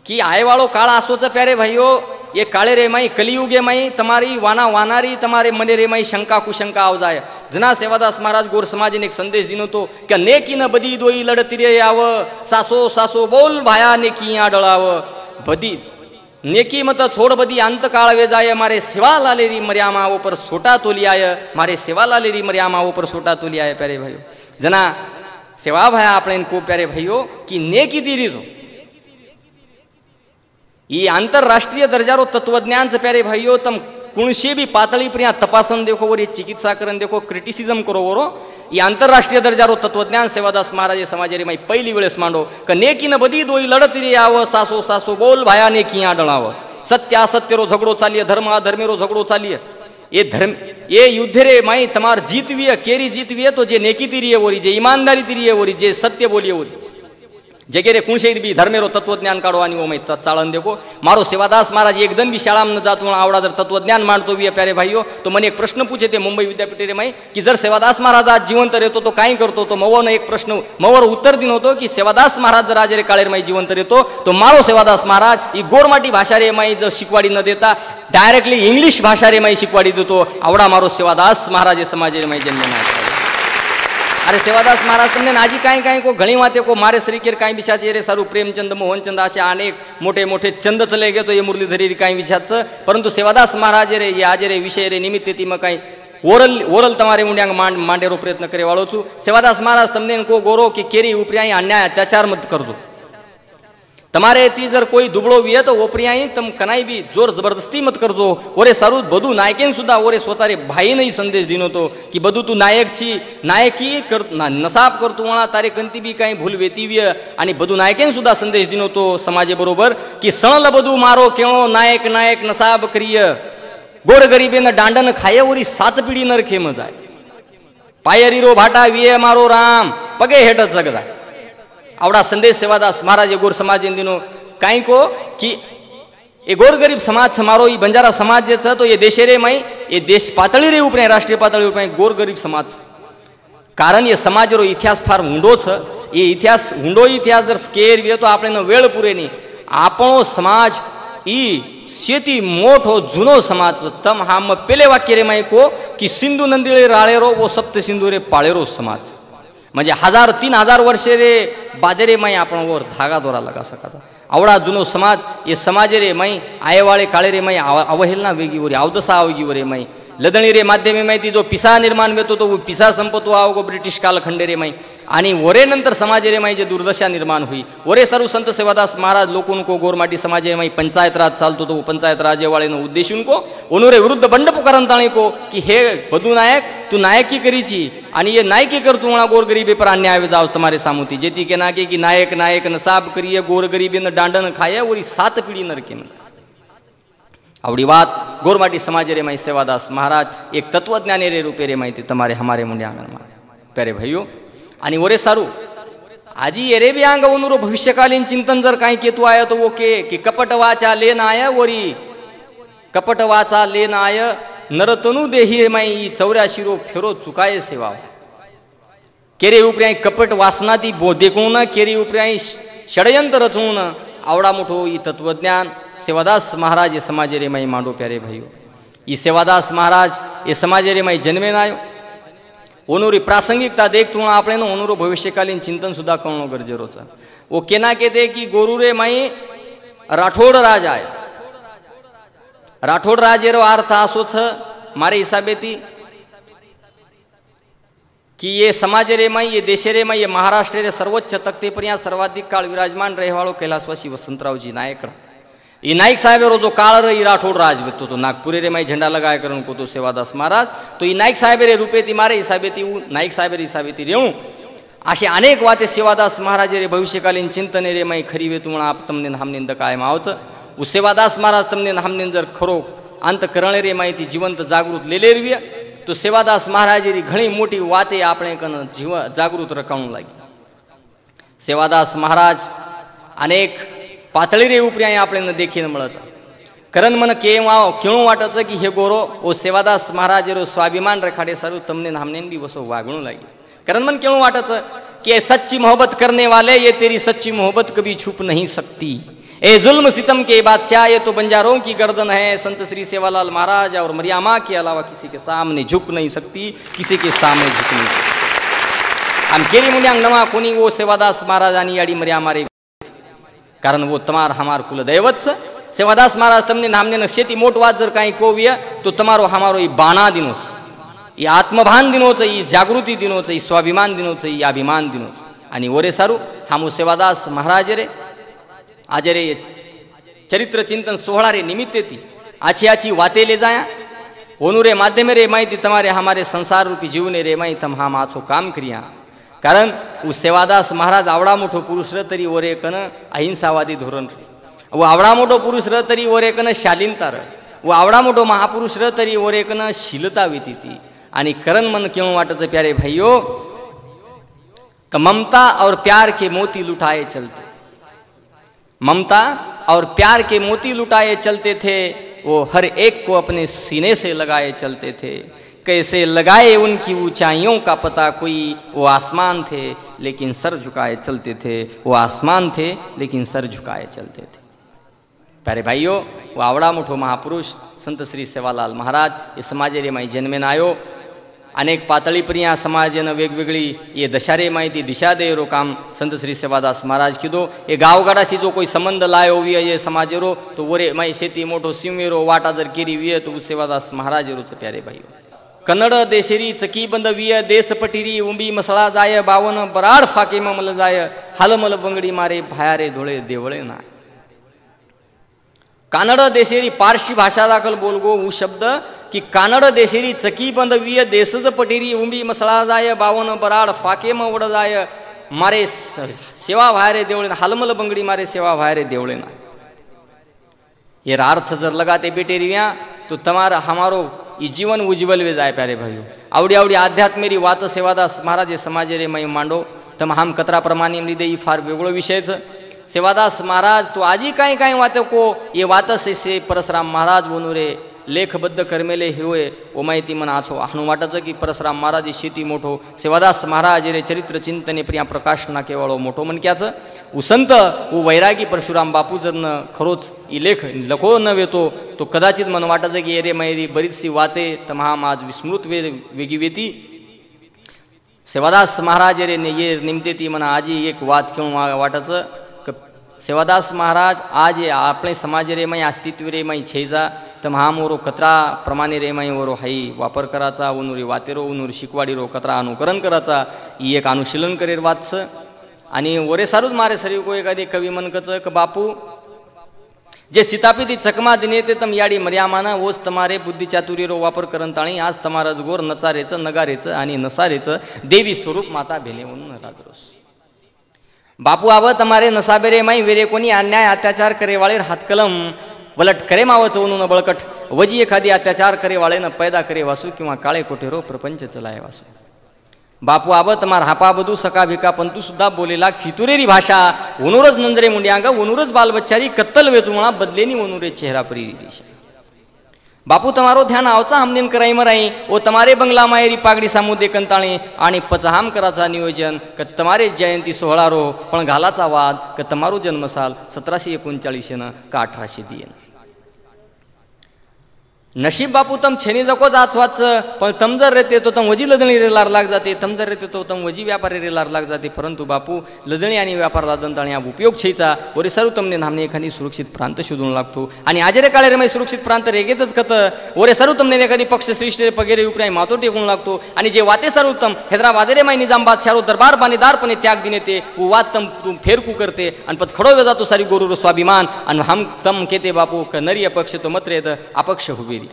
की आय वाळो काळ असोच प्यारे भाईओ એ કાળે રે માઈ કલિયુગે માઈ તમારી વાના વાનારી તમારે મને રે માઈ શંકા કુશંકા આવજાય. જના સેવાદાસ મહારાજ ગોર સમાજને એક સંદેશ દીનો હતો કે નેકી ન બધી દોઈ લડતી રે આવ, સાસો સાસો બોલ ભાયા નેકી આ ડળાવ. બધી નેકી મત છોડ બધી અંતકાળ વેજાય, મારે સેવા લાલેરી મર્યામાં આવો પર સોટા તોલિયાય, મારે સેવા લાલેરી મર્યામાં આવો પર સોટા તોલિયાય. પ્યારે ભાઈઓ જના સેવા ભાયા આપણે કો પ્યારે ભાઈઓ કે નેકી દીરી છો ये आंतरराष्ट्रीय दर्जारो तत्वज्ञान से प्यारे भाइयों तम कुणसे भी पातळी पर यहाँ तपासन देखो और ये चिकित्सा करण देखो क्रिटिसिझम करो वरो ये आंतरराष्ट्रीय दर्जारो तत्वज्ञान सेवादास महाराज समाजे माई पहिली वेळेस मांडो क नेकी न बधी दोई लड़ती रे आव, सासो सासो बोल भाया नेकी आ डळाव. सत्य असत्यरो झगड़ो चालिए, धर्म अधर्मेरो झगड़ो चालिए. ये धर्म ये युद्ध रे माई तमार जीतवीय केरी जीतवीय तो जे नेकी तिरिये वरी, जे ईमानदारी तिरिये वरी, जे सत्य बोलिए वरी जगेरे कुणशे बी धर्मेरो तत्वज्ञान काढवानी ओ मैं चालन देखो. मारो सेवादास महाराज एक दिन भी शाळा में जात आवड़ा जर तत्वज्ञान मांडतो भी प्यारे भाइयों तो मैंने एक प्रश्न पूछे थे मुंबई विद्यापीठ रे माई की जर सेवादास महाराज आज जिवंत रहतो तो काय करतो. तो मवोने एक प्रश्न मवर उत्तर दिन होतो की सेवादास महाराज जर आज रे काळेर माई जिवंत रहतो तो मारो सेवादास महाराज ही गोरमाटी भाषा रे माई जर शिकवाडी न देता डायरेक्टली इंग्लिश भाषा रे माई शिकवाडी देतो. आवड़ा मारो सेवादास महाराज समाज रे माई जन्म. अरे सेवादास महाराज तुमने नाजी काय काय को घणी वाते को मारे श्रीकेर काय विचारचे रे सारू प्रेमचंद मोहनचंद असे अनेक मोठे मोठे चंद चले गे तो ये मुरलीधरी काय विचारचं. परंतु सेवादास महाराज रे ये आज रे विषय रे निमित्त ती मग काय ओरल तमारे मुंड्यांग मांडेरो प्रयत्न करे वाळो छू. सेवादास महाराज तुमने को गोरो की केरी उपरियाई अन्याय अत्याचार मत कर दो. તમારે તી જર કોઈ દુબળો વિયે તો ઓપરિયાઈ તમ કનાઈ બી જોર જબરદસ્તી મત કરજો. ઓરે સારું બધું નાયકેન સુધા ઓરે સ્વતારે ભાઈ નહીં સંદેશ દીનો તો કે બધું તું નાયક છી, નાયકી કર નસાબ કરતું વાળા તારે કંતી બી કાંઈ ભૂલ વેતીવ્ય અને બધું નાયકેન સુધા સંદેશ દીનો તો સમાજે બરોબર કે સણલ બધું મારો કેણો નાયક નાયક નસાબ કરીય. ગોર ગરીબેને દાંડન ખાય ઓરી સાત પીડી નરખે મજાય. પાયરીરો ભાટા વિયે મારો રામ પગે હેઠ જગદાય. आवड़ा संदेश सेवादास महाराज गोर समाज दिनो काई को कि ये गोर गरीब समाज समारो ये बंजारा समाज जे छ तो ये देशे रे माई ये देश पातळी रे उपरे राष्ट्रीय पातळी उपरे गोर गरीब समाज. कारण ये समाज रो इतिहास फार ऊंडो छ. ये इतिहास ऊंडो इतिहास जर स्केर वे तो आपणे वेळ पुरे नहीं. आपणो समाज ई शेती मोठो जुनो समाज. तम हम पेले वाक्य रे माई को कि सिंधु नंदीळे राळेरो वो सप्त सिंधु रे पाळेरो समाज म्हणजे 1000-3000 वर्षे रे बादेरे माई आपण वर धागा दोरा लगा सकाचा. आवडा जुनो समाज ये समाज रे माई आयवाळे काळे रे माई अवहेलना वेगी वरी अवदसा आवगी वरे माई लदणी रे माध्यमे माहिती जो पिसा निर्माण वेतो तो पिसा संपतो आवगो ब्रिटिश कालखंडे रे माई आणि वरे नंतर समाज रे माई जे दुर्दशा निर्माण हुई. वरे सर्व संत सेवादास महाराज लोकों को गोरमाटी समाज माई पंचायत राज चालतो तो पंचायत राज वाले नो उद्देशून को ओनुरे विरुद्ध बंड पुकारंताणी को कि हे बधु नायक तू नायकी करीची आणि ये नायकी कर तू गोर गरीबे पर अन्याय जाव तुम्हारे सामुती जेती के ना के कि नायक नायक नसाब करिए गोर गरीबे न डांडन खाए वरी 7 पीढ़ी नरके में. आवड़ी बात गोरमाटी समाज रे माई सेवादास महाराज एक तत्वज्ञानी रे रूपे रे माहिती तमारे हमारे मुंडे आंगण में प्यारे भाइयों. आणि वरे सारू आजी एरे बी आंग ओनुरो भविष्यकालीन चिंतन जर काही केतू आया तो वो के कि कपट वाचा लेन आय वरी कपट वाचा लेन आय नरतनु देही माई 84 रो फेरो चुकाये सेवा. केरे उपराई कपट वासनाती देखून केरी उपराई षडयंत्र रचून आवडा मोठो ई तत्वज्ञान सेवादास महाराज ये समाज रे माई मांडो प्यारे भाइयों. ई सेवादास महाराज ये समाज रे माई जन्मे नायो. ओनुरी प्रासंगिकता देखतो आपणे ओनुरो भविष्यकालीन चिंतन सुद्धा करणो गरजेरो छ. वो केना केते की गोरु रे माई राठोड राज आय. राठोड राजेरो अर्थ आसो छ मारे हिसाबे थी कि ये समाज रे माई ये देशे रे माई ये महाराष्ट्र रे सर्वोच्च तख्ते पर यहाँ सर्वाधिक काल विराजमान रहे वालो कैलाशवासी वसंतरावजी नायक. ये नायक साहेब रो जो काळ रे राठोड राज वेतो तो नागपुरे रे माई झंडा लगाए करण को तो सेवादास महाराज तो ये नायक साहेब रे रूपे ती मारे हिसाबे थी नायक साहेब रे हिसाबे थी रेणू असे अनेक वाते सेवादास महाराज रे भविष्यकालीन चिंतने रे माई खरी वे तुम्हाला आप तमने हमने काय मावच उ सेवादास महाराज तमने हमने जर खरो अंत करणे रे माहिती जिवंत जागृत लेलेरवी तो सेवादास महाराज री घणी मोटी वाते આપણે કન જીવ જાગૃત રખાણું લાગી. સેવાદાસ મહારાજ અનેક પાતળી રે ઉપરી આપણે દેખીને મળે છે. કરન મને કેવું વાટે છે કે હે ગોરો ઓ સેવાદાસ મહારાજ રો સ્વાભિમાન રખાડે સારું તમને हमने भी वसो वागणું લાગી. करन मन केવું वाटે છે कि सच्ची मोहब्बत करने वाले ये तेरी सच्ची मोहब्बत कभी छुप नहीं सकती. ए जुल्म सितम के बादशाह, ये तो बंजारों की गर्दन है। संत श्री सेवालाल महाराज और मरियामा के अलावा किसी के सामने झुक नहीं सकती, किसी के सामने झुक नहीं सकती। हम केरी मुंड्यांग नवा कोणी वो सेवादास महाराज आणि याडी मरियामा रे, कारण वो तमार हमार कुल दैवत छ। सेवादास महाराज तमने नामने न शेती मोट वात जर काही कोविय तो तमारो हमारो ई बाणा दिनो छ, ई आत्मभान दिनो छ, ई जागृती दिनो छ, ई स्वाभिमान दिनो छ, ई अभिमान दिनो छ। आणि ओरे सारू हमो सेवादास महाराज रे आज रे चरित्र चिंतन सोहळा रे निमित्ते थी आछी आछी वाते ले जाया ओनु रे माध्यम रे माहिती तमारे हमारे संसार रूपी जीवने रे माही तम हा आछो काम करिया। कारण वो सेवादास महाराज आवडा मोठो पुरुष र तरी ओरे कन अहिंसावादी धोरण रे, वो आवडा मोठो पुरुष र तरी ओरे कन शालीनता र, वो आवडा मोठो महापुरुष र तरी ओरे कन शीलता वेती थी। आणि करण मन क्यों वाटत प्यारे भाइयों, ममता और प्यार के मोती लुटाए चलते, ममता और प्यार के मोती लुटाए चलते थे। वो हर एक को अपने सीने से लगाए चलते थे, कैसे लगाए उनकी ऊंचाइयों का पता कोई। वो आसमान थे लेकिन सर झुकाए चलते थे, वो आसमान थे लेकिन सर झुकाए चलते थे। प्यारे भाइयों, वो आवडा मोठो महापुरुष संत श्री सेवालाल महाराज ये समाजे रे माई जन्मेन आयो। अनेक पातळी पर या समाजेनं वेगवेगळी ये दशारे माहिती दिशा दे रो काम संत श्री सेवादास महाराज कीधो। ये गावगाडाशी जो कोई संबंध लायो विय ये समाजेरो तो वरे माई शेती मोठो सिंवेरो वाटा जर केरी विय तो सेवादास महाराज रो। प्यारे भाइयों, कन्नड देशेरी चकी बंद विय देश पटिरी उंबी मसळा जाय, बावन बराड फाके मल जाय, हालमल बंगडी मारे भायारे धोळे देवळे ना। कानड देशेरी पारशी भाषा दाखल बोलगो वो शब्द कि कानड देशेरी चकी बंद विय देशज पटिरी उंबी मसळा जाय, बावन बराड फाके वड जाय, मारे सेवा भायरे देवळे ना, हालमल बंगडी मारे सेवा भायरे देवळे ना। ये अर्थ जर लगाते बेटे रिया तो तमारा हमारो ये जीवन उज्जवल वे जाए। प्यारे भाइयों, आवडी आवडी आध्यात्मेरी वात सेवादास महाराज समाजे रे मई मांडो तम हम कतरा प्रमाणे लिदे ही फार वेगळो विषयच। सेवादास महाराज तो आजी काही काही वाते को ये वात से परशुराम महाराज बोनू रे लेखबद्ध करमेले हुए ओ माहिती मना आछो आहनु वाटचं की परशुराम महाराज शेती मोठो सेवादास महाराज रे चरित्र चिंतने प्रिया प्रकाश ना केवळ मोठो मनक्याचं उसंत वो वैरागी परशुराम बापू जर न खरोच ई लेख लखो न वेतो तो कदाचित मन वाटचं की एरे मैरी बरीचशी वाते तमहा आज विस्मृत वेगी वेती। सेवादास महाराज रे ये निमते ती मना आजी एक वात क्यों वाटचं सेवादास महाराज आज ये अपने समाज रे माई अस्तित्व रे माई छेजा तम हाम ओरो कतरा प्रमाणे रे माई ओरो हाई वापर कराचा उनुरी वातेरो उनुरी शिकवाडी रो कतरा अनुकरण कराचा ही एक अनुशीलन करेर वाच। आणि ओरे सारूच मारे सरी को एखादी कवी मनकच क बापू जे सीतापीती चकमा दिने ते तम याडी मर्यामाना वोच तमारे बुद्धी चातुर्य रो वापर करन ताणी आज तमारज गोर नचारेचं नगारेचं आणि नसारेचं देवी स्वरूप माता भेले म्हणून राजरोस। बापू आव तमारे नसाबेरे माई वेरे कोणी अन्याय अत्याचार करे वाळे हातकलम वलट करे मावच उनून बळकट वजी एखादी अत्याचार करे वाळे न पैदा करे वासू किंवा काळे कोठेरो प्रपंच चलाय वासू। बापू आव तमार हापा बदू सका भिका पंतू सुद्धा बोलेला फितुरेरी भाषा उनुरज नंजरे मुंड्यांग उनुरज बालबच्चारी कत्तल वेतुणा बदलेनी उनुरे चेहरा परी दिशा। बापू तमारो ध्यान आवचा हमनेन कराई मराई ओ तमारे बंगला मायरी पागडी सामुदे कंताळी आणि पचहाम कराचा नियोजन क तमारे जयंती सोहळा रो पण घालाचा वाद क तमारो जन्मसाल 1739 न का 1800 दियन। नशीब बापू तम छेनी जको जात वाच पण तम जर रहते तो तम वजी लदणी रे लार लाग जाते, तम जर रहते तो तम वजी व्यापारी रे लार लाग जाते। परंतु बापू लदणी आणि व्यापार लादनताणी हा उपयोग छेचा ओरे सरू तमने नामने एखादी सुरक्षित प्रांत शोधून लागतो आणि आजरे काळे रे मै सुरक्षित प्रांत रेगेच कत ओरे सरू तमने एखादी पक्ष श्रेष्ठ पगेरे उपराय मातो टेकून लागतो आणि जे वाते सरू तम हैदराबाद रे मै निजाम बादशाह दरबार बानेदारपणे त्याग दिने ते वो वात तम तू फेरकू करते आणि पच खडो जातो सारी गोरू स्वाभिमान आणि हम तम केते बापू क नरी अपक्ष तो मत रेत अपक्ष हुबेरी।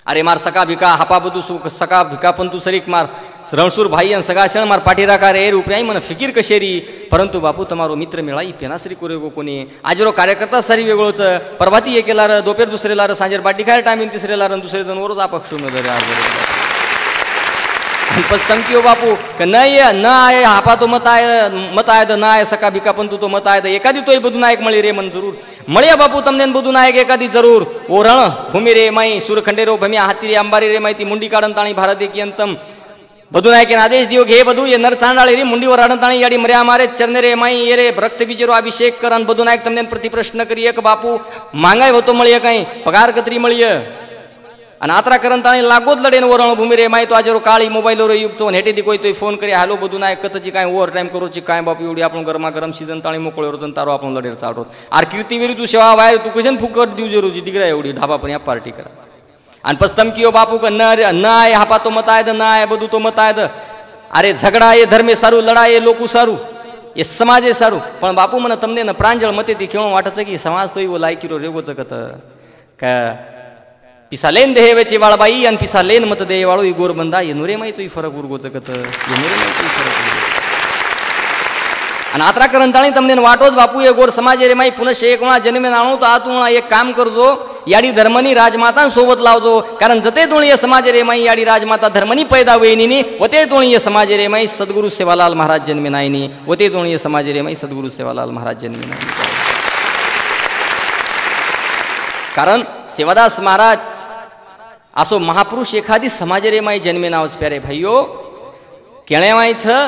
अरे मार सका भिका हापा बदू सका भिका पण तू सरीक मार रणसूर भाई आणि सगा शण मार पाठीरा का रे उपराई मन फिकीर कशेरी। परंतु बापू तमारो मित्र मिळाई पेनासरी कोरे गो कोणी आजरो कार्यकर्ता सारी वेगळोच प्रभाती एक केला दोपेर दुसरेला सांजेर बाटी खाय टायमिंग तिसरेला दुसरे दोन वरच अपक्ष नजर पण तमकियो बापू न ये न आये हापा तो मत आय न आय सका भिका पण तू तो मत आय एखादी तोय बदू नायक मळी रे मन जरूर मळे बापू तमने बदू नायक एखादी जरूर ओ रण भूमी रे माई सूरखंडे रो भम्या हाती रे अंबारी रे माई ती मुंडी काढन ताणी भारत एकी अंतम બધું નાયકે આદેશ દિયો કે હે બધું એ નર ચાંડાળી રી મુંડી વરાડતાણી યાડી મર્યા મારે ચરને રે માઈ એ રે રક્ત બીજેરો અભિષેક કરન બધું નાયક તમને પ્રતિ પ્રશ્ન કરીએ કે બાપુ માંગાય હોતો મળીએ કઈ પગાર કતરી મળીએ અને આતરા કરંતાણી લાગો જ લડે ને વરણ ભૂમિ રે માય તો આજે કાળી મોબાઈલ રો યુગ છો હેટેથી કોઈ તો ફોન કરી હાલો બધું નાયક કતજી કાંઈ ઓવર ટાઈમ કરો છે કાંઈ બાપુ એવડી આપણું ગરમા ગરમ સીઝન તાણી મોકળ્યો હતો તારો આપણું લડે ચાલતો આ કીર્તિ વેરી તું સેવા વાયર તું કશે ફૂકટ દીવ જરૂર છે ડીગરા એવડી ઢાબા પર પાર્ટી કરા અને પછી તમે કયો બાપુ કે ન આય હાપા તો મત આય ના આય બધું તો મત આય અરે ઝઘડા એ ધર્મે સારું લડાય એ લોકો સારું એ સમાજે સારું પણ બાપુ મને તમને ને પ્રાંજળ મતેથી કેવું વાટે છે કે સમાજ તો એવો લાયકીરો રેવો જગત કે પીસા લેન દે વેચે વાળા બાઈ અને પીસા લેન મત દે વાળો એ ગોર બંધા એ નુરેમાં તો ફરક ઉર્ગો જગત એ નુરેમાં તો ફરક અને આતરા કરંતાણી તમને વાટો જ બાપુ એ ગોર સમાજે રે માઈ પુનઃ શેકણા જન્મે નાણું તો આ તું એક કામ કરજો યાડી ધર્મની રાજમાતા સોબત લાવજો કારણ જતે તોણીએ સમાજે રે માઈ યાડી રાજમાતા ધર્મની પેદા વેની વતે તોણીએ સમાજે રે માઈ સદગુરુ સેવાલાલ મહારાજ જન્મે નાઈની વતે તોણીએ સમાજે રે માઈ સદગુરુ સેવાલાલ મહારાજ જન્મે નાઈની કારણ સેવાદાસ મહારાજ આસો મહાપુરુષ એખાદી સમાજે રે માઈ જન્મે ના આવે પ્યારે ભાઈઓ કેણે માય છે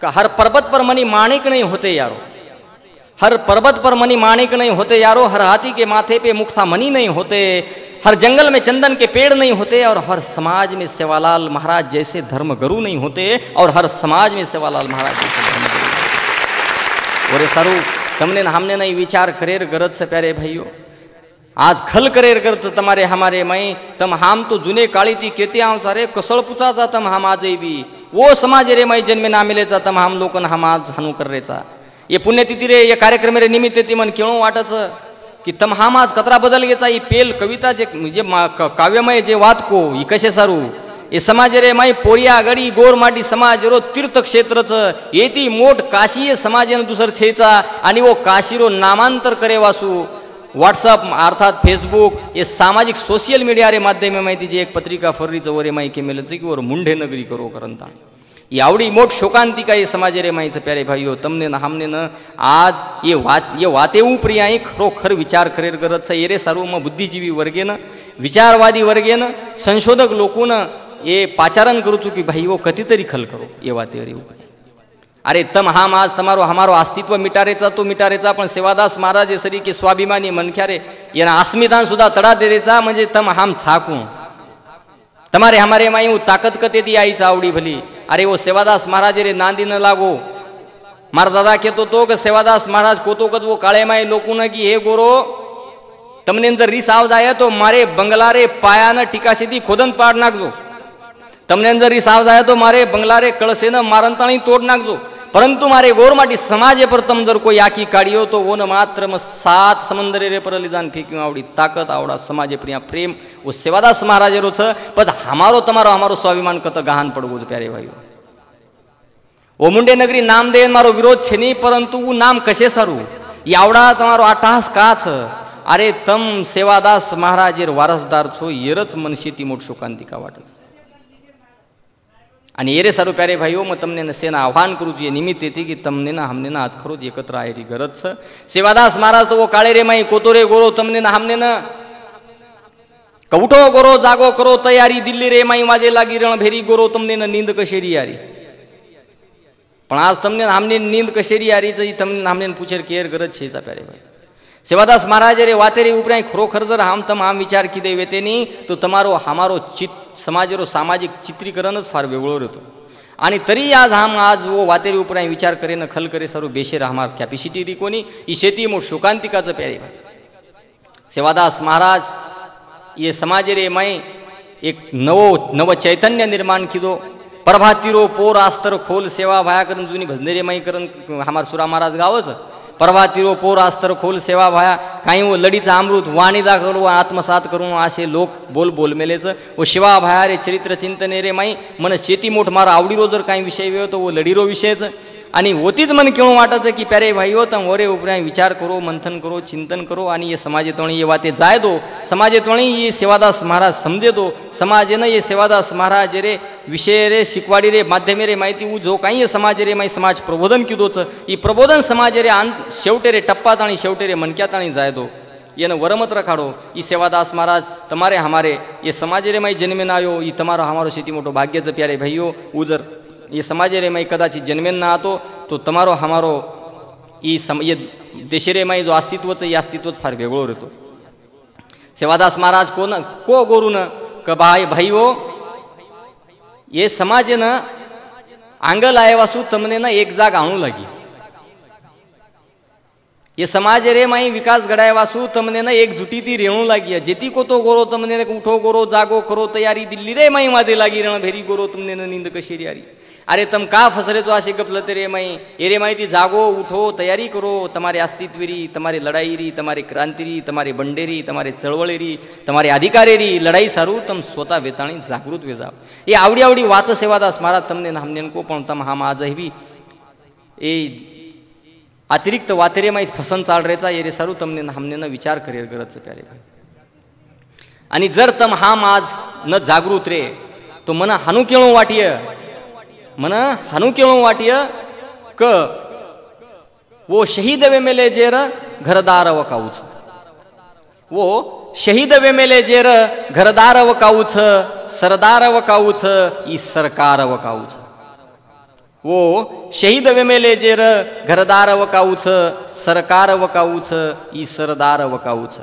કે હર पर्वत पर मनी माणिक नहीं होते यारो हर पर्वत पर मनी माणिक नहीं होते यारो हर हाथी के माथे पे मुक्ता मनी नहीं होते हर जंगल में चंदन के पेड़ नहीं होते और हर समाज में सेवालाल महाराज जैसे धर्म गुरु नहीं होते और हर समाज में सेवालाल महाराज जैसे धर्म गुरु ओरे सारू तमने हमने नहीं विचार करेर गरज से प्यारे भाइयों आज खल करेर करत तुम्हारे हमारे मई तम हम तो जुने काली थी कहते आऊँ सारे कसळ पुचाचा तम हम आज भी वो समाज रे मई जन्मे ना मिलेचा तम हम लोकन हम आज हनु कर रेचा ये पुण्यतिथी रे ये कार्यक्रम रे निमित्त ती मन केळो वाटच की तम हम आज कतरा बदल गेचा ही पेल कविता जे काव्यमय जे वात को ही कशे सारू ये समाज रे माई पोरिया गडी गोर माटी समाज रो तीर्थ क्षेत्रच येती मोठ काशी समाज दुसर छेचा आणि वो काशी रो नामांतर करे वासू व्हाट्सअप अर्थात फेसबुक ये सामाजिक सोशल मीडिया रे माध्यम माहिती जी एक पत्रिका फर्रीचं वरे माही के मिळत की वर मुंढे नगरी करो करंता ये आवडी मोठ शोकांतिका ये समाज रे माहीचं प्यारे भाईओ तमने न हमने न आज ये वाते उपरी आई खरोखर विचार करेर गरज છે ये रे सर्व म बुद्धिजीवी वर्गेन विचारवादी वर्गेन संशोधक लोकोन ये पाचारण करू चुकी भाईओ कधीतरी खल करो ये वाते रे उपरी अरे तम हम आज तमारो हमारो अस्तित्व मिटारेचा तो मिटारेचा पण सेवादास महाराज सरी के स्वाभिमानी मनख्या रे याना अस्मितान सुद्धा तडा देरेचा म्हणजे तम हम छाकू तमारे हमारे माई ताकत कते दी आई चावडी भली अरे वो सेवादास महाराज रे नांदी न लागो मार दादा कहतो तो के सेवादास महाराज कोतो कद वो काळे माई लोकून की हे गोरो तमने जर रिस आव जाय तो मारे बंगला रे पायान टीका सीधी खोदन पाड नाखजो तमने जर रिस आव जाय तो मारे बंगला रे कळसेन मारंताणी तोड नाखजो परंतु मारे गोरमाटी समाज पर तम जर कोई आकी काढियो तो वो न मात्र म 7 समंदरे रे परली जान फेंक्यो आवडी ताकत आवडा समाजे प्रिया प्रेम वो सेवादास महाराज रो छ पण हमारो तमारो हमारो स्वाभिमान कत गहान पडगो प्यारे भाईओ ओ मुंडे नगरी नाम दे मारो विरोध छे नहीं परंतु वो नाम कशे सारू यावडा तमारो आटास का छ अरे तम सेवादास महाराज रे वारसदार छो येरच मनशेती मोठ शोकांतिका वाटस आणि येरे सारू प्यारे भाईओ मग तमने न सेना आव्हान करू जे निमित्त येते की तमने ना हमने ना आज खरोच एकत्र आयरी गरज छ सेवादास महाराज तो वो काळे रे माई कोतोरे गोरो तमने ना हमने ना कवठो गोरो जागो करो तयारी दिल्ली रे माई वाजे लागी रण भेरी गोरो तमने ना नींद कशेरी यारी पण आज तमने हमने नींद कशेरी यारी च तमने हमने पूछेर केर गरज छेचा प्यारे भाई सेवादास महाराज रे वातेरी उपराय खरोखर जर हम तम आम विचार किदे वेतेनी तो तमारो हमारो चित समाजरो सामाजिक चित्रीकरणच फार वेगळो रहतो आणि तरी आज वो वातेरी उपराय विचार करे न खल करे सर्व बेशेर हमार कॅपॅसिटी रिकोनी ई शेती मोठ शोकांतिकाचं प्यारे भाई सेवादास महाराज ये समाज रे माई एक नव चैतन्य निर्माण किदो प्रभातीरो पोर आस्तर खोल सेवा भाया करन जुनी भजने रे माई करन हमार सुरा महाराज गावच प्रभातीरो पोर आस्तर खोल सेवा भाया काही वो लढीचा अमृत वाणी दाखवलो आत्मसात करून असे लोक बोल मेलेच वो शिवा भाया रे चरित्र चिंतने रे माई मन शेती मोठ मारा आवडीरो जर काही विषय वेळ तो वो लढीरो विषयच आणि होतीच मन केवळ वाटत की प्यारे भाईओ तम वरे उपराय विचार करो मंथन करो चिंतन करो आणि ये समाजे तोणी ये वाते जाय दो समाजे तोणी ये सेवादास महाराज समजे दो समाजे न ये सेवादास महाराज रे विषय रे शिकवाडी रे माध्यमे रे माहिती उ जो काही समाज रे माई समाज प्रबोधन किदोच ई प्रबोधन समाज रे शेवटे रे टप्पात आणि शेवटे रे मनक्यात आणि जाय दो એને વરમત રખાડો. એ સેવાદાસ મહારાજ તમારે હમારે એ સમાજે રે માય જન્મે ના આવ્યો એ તમારો હમારો સિટી મોટો ભાગ્ય છે પ્યારે ભાઈઓ. ઉજર એ સમાજે રે માય કદાચ જન્મે ના હતો તો તમારો હમારો એ દેશે રે માય જો અસ્તિત્વ છે એ અસ્તિત્વ જ ફાર વેગળો રહેતો. સેવાદાસ મહારાજ કો ગોરુ ન કે ભાઈઓ એ સમાજે ન આંગલ આવ્યા શું તમને ના એક જાગ આણું લાગી. એ સમાજે રે માય વિકાસ ઘડાવ્યા શું તમને ના એક જૂટીથી રેણું લાગી. જેથી કો તો ગોરો તમને ઉઠો ગોરો જાગો કરો તૈયારી દિલ્હી રે માય માથે લાગી રણ ભેરી ગોરો તમને નીંદ કશી યારી. અરે તમ કા ફસરે તો આ શિગપ લતે રે માય એ રે માયથી જાગો ઉઠો તૈયારી કરો. તમારી અસ્તિત્વરી તમારી લડાઈ રી તમારી ક્રાંતિ રી તમારી બંડેરી તમારી ચળવળી રી તમારી અધિકારી રી લડાઈ સારું તમે સ્વતા વેતાણી જાગૃત વેજાવ. એ આવડી આવડી વાત સેવાદાસ મહારાજ તમને હમને કો પણ તમે હામાં આજ આવી એ अतिरिक्त वातेरे माहीत फसन चाल रेचा ये रे सारू तमने हमने न विचार करेर गरज છે प्यारे भाई. आणि जर तम हाम आज न जागृत रे तो मन हानू केळो वाटिय क वो शहीद वेमेले जेर घरदार वकाऊच. वो शहीद वेमेले जेर घरदार वकाऊच सरदार वकाऊच ई सरकार वकाऊच. वो शहीद वेमेले जेर घरदार वकाऊच सरकार वकाऊच ई सरदार वकाऊच.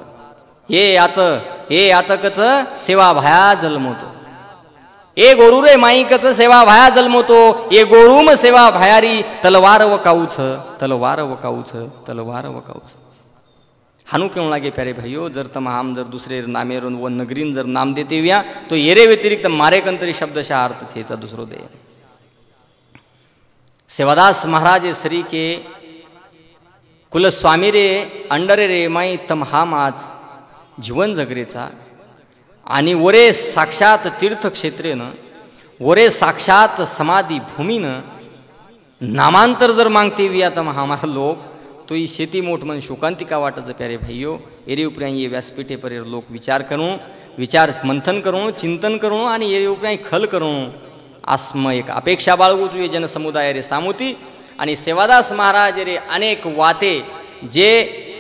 हे आतकच सेवा भाया जन्मतो. ए गोरू रे माईकच सेवा भाया जन्मतो. ए गोरूम सेवा भायारी तलवार वकाऊच तलवार वकाऊच तलवार वकाऊच. हानू क्यों लागे प्यारे भाइयों जर तम हम जर दूसरे नामेर व नगरीन जर नाम देते व्या तो येरे व्यतिरिक्त मारे कंतरी शब्दशः अर्थ छेचा दुसरो दे. सेवादास महाराज श्री के कुलस्वामी रे अंडरे रे माई तम हाम आज जीवन जगरेचा आणि वरे साक्षात तीर्थक्षेत्रेन वरे साक्षात समाधी भूमीन नामांतर जर मागते विया तम हमारा लोक तो ही शेती मोठ मन शोकांतिका वाटत प्यारे भाइयों. एरे उपरांत ये व्यासपीठे पर लोक विचार करूं विचार मंथन करूं चिंतन करूं आणि एरे उपरांत खल करूं आस्म एक अपेक्षा बाळगू જોઈએ जनसमुदाय रे सामुती. आणि सेवादास महाराज रे अनेक वाते जे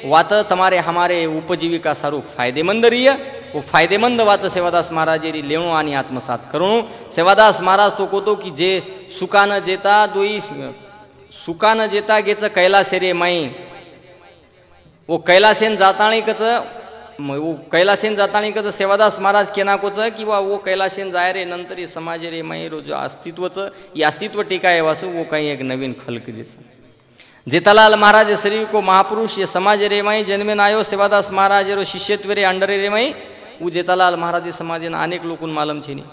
वात तमारे हमारे उपजीविका सारू फायदेमंद रही वो फायदेमंद वात सेवादास महाराज री लेणो आणि आत्मसात करूं. सेवादास महाराज तो कोतो की जे सुका न जेता दोई सुका न जेता गेच कैलासे रे माई वो कैलासेन जाताणी कच वो कैलासेन जाताणी कच सेवादास महाराज केना कोच किंवा वो कैलासेन जाय रे नंतर ये समाज रे माई रो जो अस्तित्वच ये अस्तित्व टिकाय वासु वो काही एक नवीन खलक जैसा. जेतालाल महाराज शरीर को महापुरुष ये समाज रे माई जन्मे नायो सेवादास महाराज रो शिष्यत्व रे अंडरे रे माई वो जेतालाल महाराज समाज ना अनेक लोकून मालम छे नी.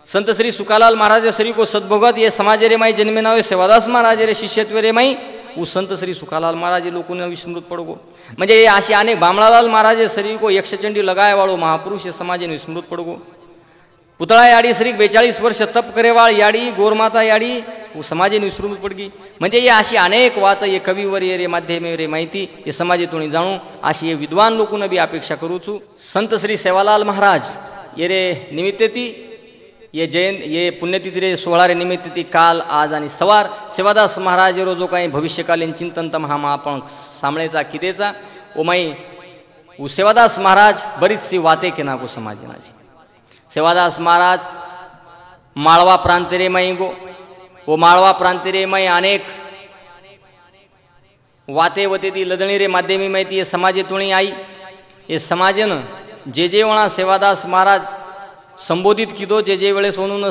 संत श्री सुकालाल महाराज शरीर को सद्भोगत ये समाज रे माई जन्मे नायो सेवादास महाराज रे शिष्यत्व रे माई वो संत श्री सुकालाल महाराज लोकून विस्मृत पडगो. म्हणजे ये अशी अनेक बामणालाल महाराज शरीर को यक्षचंडी लगाय वाळो महापुरुष ये समाज ने विस्मृत पडगो. पुतळा याडी श्री 42 वर्ष तप करेवाळ याडी गोरमाता याडी वो समाजे विस्मृत पडगी. म्हणजे ये अशी अनेक वात ये कवीवर ये रे माध्यमे रे माहिती ये समाजेतून जाणू अशी ये विद्वान लोकून बी अपेक्षा करू छू. संत श्री सेवालाल महाराज ये रे निमित्तेती ये जयंत ये पुण्यतिथी रे 16 रे निमित्तेती काल आज आणि सवार सेवादास महाराज रो जो काही भविष्यकालीन चिंतन तम हा आपण सामळेचा किदेचा ओ माई वो सेवादास महाराज बरीचशी वाते केना को समाजेनाची. सेवादास महाराज माळवा प्रांत रे माई गो वो माळवा प्रांत रे माई अनेक वाते वते ती लदणी रे माध्यमी माहिती ये समाजेतून आई ये समाजेन जे वणा सेवादास महाराज संबोधित किदो जे वेळे सोनून